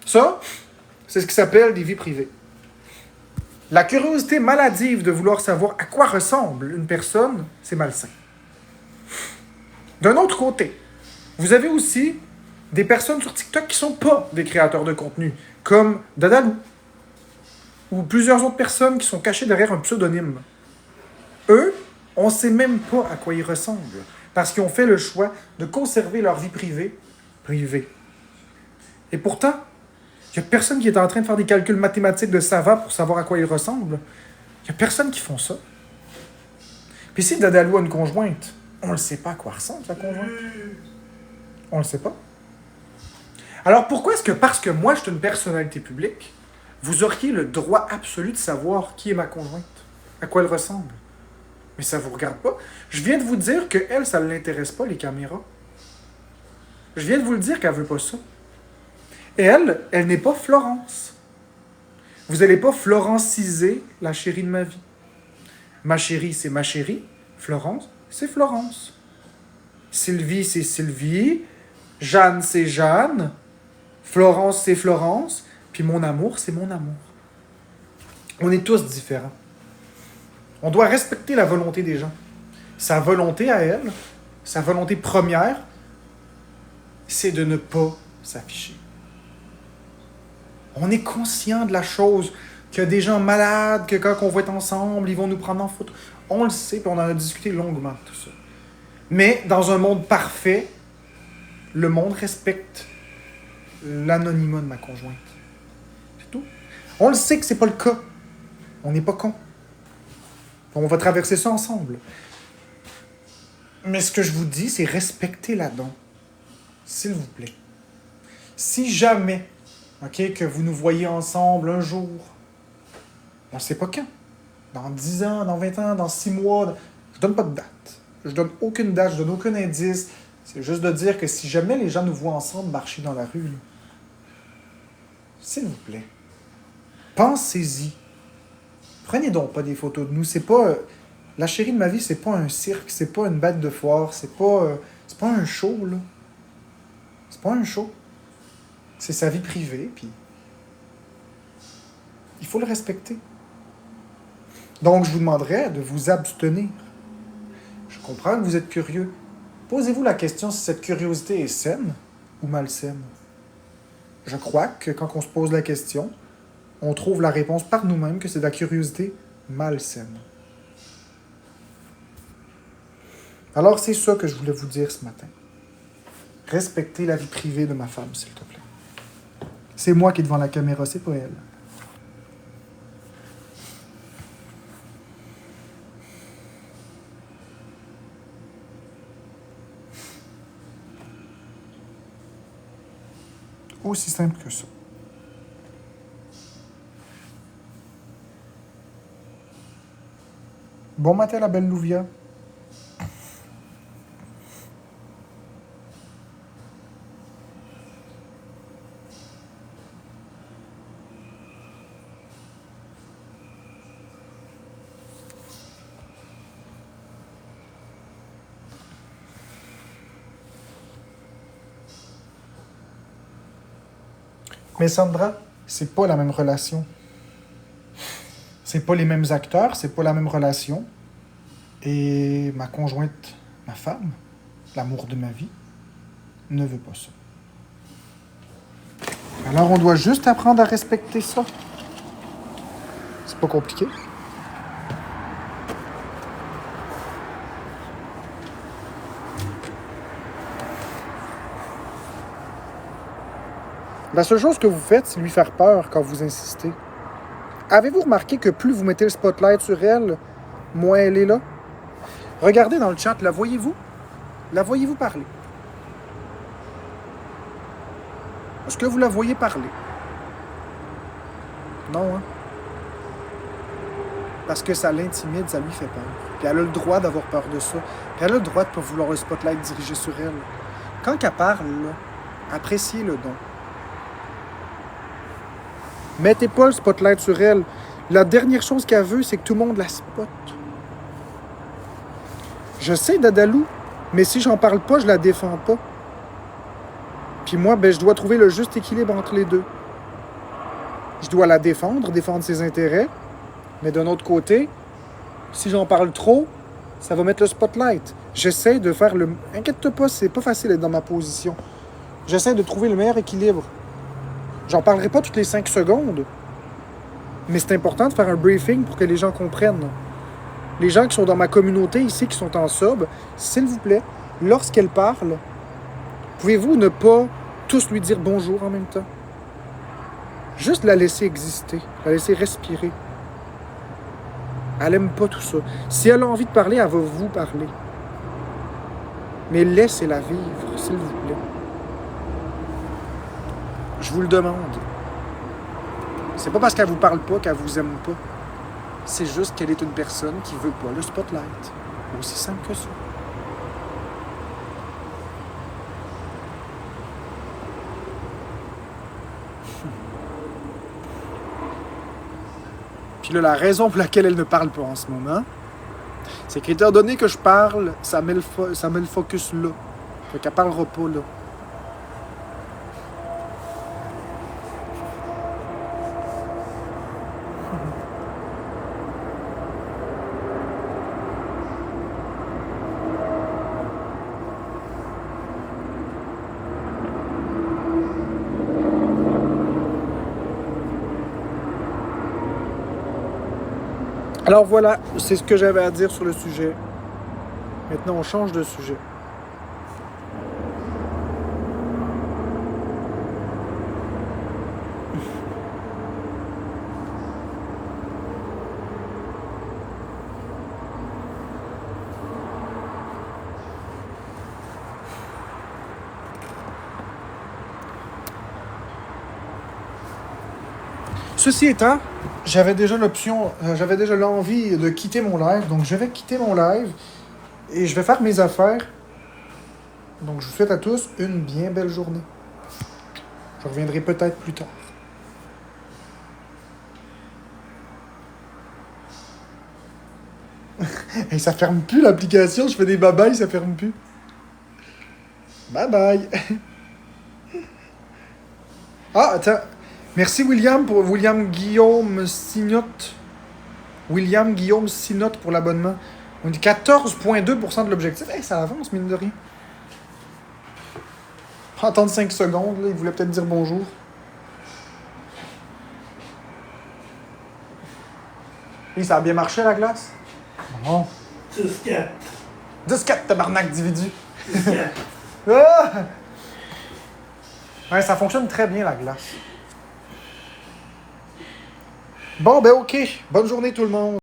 Ça, c'est ce qui s'appelle des vies privées. La curiosité maladive de vouloir savoir à quoi ressemble une personne, c'est malsain. D'un autre côté, vous avez aussi des personnes sur TikTok qui ne sont pas des créateurs de contenu, comme Dadalou, ou plusieurs autres personnes qui sont cachées derrière un pseudonyme. Eux, on ne sait même pas à quoi ils ressemblent, parce qu'ils ont fait le choix de conserver leur vie privée. Et pourtant, il n'y a personne qui est en train de faire des calculs mathématiques de savant pour savoir à quoi ils ressemblent. Il n'y a personne qui font ça. Puis si Dadalou a une conjointe, on ne sait pas à quoi ressemble sa conjointe. On ne le sait pas. Alors pourquoi est-ce que parce que moi je suis une personnalité publique, vous auriez le droit absolu de savoir qui est ma conjointe, à quoi elle ressemble? Mais ça ne vous regarde pas. Je viens de vous dire que elle, ça ne l'intéresse pas, les caméras. Je viens de vous le dire qu'elle ne veut pas ça. Et elle n'est pas Florence. Vous n'allez pas Florenciser la chérie de ma vie. Ma chérie, c'est ma chérie. Florence, c'est Florence. Sylvie, c'est Sylvie. Jeanne, c'est Jeanne. Florence, c'est Florence. Puis mon amour, c'est mon amour. On est tous différents. On doit respecter la volonté des gens. Sa volonté à elle, sa volonté première, c'est de ne pas s'afficher. On est conscient de la chose, qu'il y a des gens malades, que quand on va être ensemble, ils vont nous prendre en photo. On le sait, puis on en a discuté longuement de tout ça. Mais dans un monde parfait, le monde respecte l'anonymat de ma conjointe. C'est tout. On le sait que c'est pas le cas. On n'est pas con. On va traverser ça ensemble. Mais ce que je vous dis, c'est respectez la don. S'il vous plaît. Si jamais, que vous nous voyez ensemble un jour, on ne sait pas quand. Dans 10 ans, dans 20 ans, dans 6 mois. Je donne pas de date. Je donne aucune date, je donne aucun indice. C'est juste de dire que si jamais les gens nous voient ensemble marcher dans la rue, là, s'il vous plaît, pensez-y. Prenez donc pas des photos de nous. C'est pas... la chérie de ma vie, c'est pas un cirque, c'est pas une bête de foire, c'est pas un show, là. C'est pas un show. C'est sa vie privée, puis il faut le respecter. Donc, je vous demanderais de vous abstenir. Je comprends que vous êtes curieux. Posez-vous la question si cette curiosité est saine ou malsaine. Je crois que quand on se pose la question, on trouve la réponse par nous-mêmes que c'est de la curiosité malsaine. Alors, c'est ça que je voulais vous dire ce matin. Respectez la vie privée de ma femme, s'il te plaît. C'est moi qui est devant la caméra, c'est pas elle. Aussi simple que ça. Bon matin, la belle Louvia. Mais Sandra, c'est pas la même relation. C'est pas les mêmes acteurs, c'est pas la même relation. Et ma conjointe, ma femme, l'amour de ma vie, ne veut pas ça. Alors on doit juste apprendre à respecter ça. C'est pas compliqué. La seule chose que vous faites, c'est lui faire peur quand vous insistez. Avez-vous remarqué que plus vous mettez le spotlight sur elle, moins elle est là? Regardez dans le chat, la voyez-vous? La voyez-vous parler? Est-ce que vous la voyez parler? Non, hein? Parce que ça l'intimide, ça lui fait peur. Puis elle a le droit d'avoir peur de ça. Puis elle a le droit de ne pas vouloir le spotlight dirigé sur elle. Quand elle parle, là, appréciez le don. Mettez pas le spotlight sur elle. La dernière chose qu'elle veut, c'est que tout le monde la spot. Je sais, Dadalou, mais si j'en parle pas, je la défends pas. Puis moi, je dois trouver le juste équilibre entre les deux. Je dois la défendre ses intérêts, mais d'un autre côté, si j'en parle trop, ça va mettre le spotlight. J'essaie de faire le... Inquiète-toi pas, c'est pas facile d'être dans ma position. J'essaie de trouver le meilleur équilibre. J'en parlerai pas toutes les 5 secondes, mais c'est important de faire un briefing pour que les gens comprennent. Les gens qui sont dans ma communauté ici, qui sont en sub, s'il vous plaît, lorsqu'elle parle, pouvez-vous ne pas tous lui dire bonjour en même temps? Juste la laisser exister, la laisser respirer. Elle aime pas tout ça. Si elle a envie de parler, elle va vous parler. Mais laissez-la vivre, s'il vous plaît. Je vous le demande. C'est pas parce qu'elle vous parle pas qu'elle vous aime pas. C'est juste qu'elle est une personne qui veut pas le spotlight. Aussi simple que ça. Puis là, la raison pour laquelle elle ne parle pas en ce moment, c'est qu'étant donné que je parle, ça met le focus là. Fait qu'elle parlera pas là. Alors voilà, c'est ce que j'avais à dire sur le sujet. Maintenant, on change de sujet. Ceci étant, j'avais déjà l'envie de quitter mon live, donc je vais quitter mon live et je vais faire mes affaires. Donc je vous souhaite à tous une bien belle journée. Je reviendrai peut-être plus tard. Et ça ferme plus l'application, je fais des bye-bye, ça ferme plus. Bye bye. Ah, attends. Merci William Guillaume Signotte. William Guillaume Signotte pour l'abonnement. On dit 14,2% de l'objectif. Hey, ça avance, mine de rien. Attendre 5 secondes, là, il voulait peut-être dire bonjour. Et ça a bien marché la glace? Non. 10-4. 10-4, tabarnak d'individu. 10-4. Ah! Ouais, ça fonctionne très bien la glace. Bon, ben ok. Bonne journée tout le monde.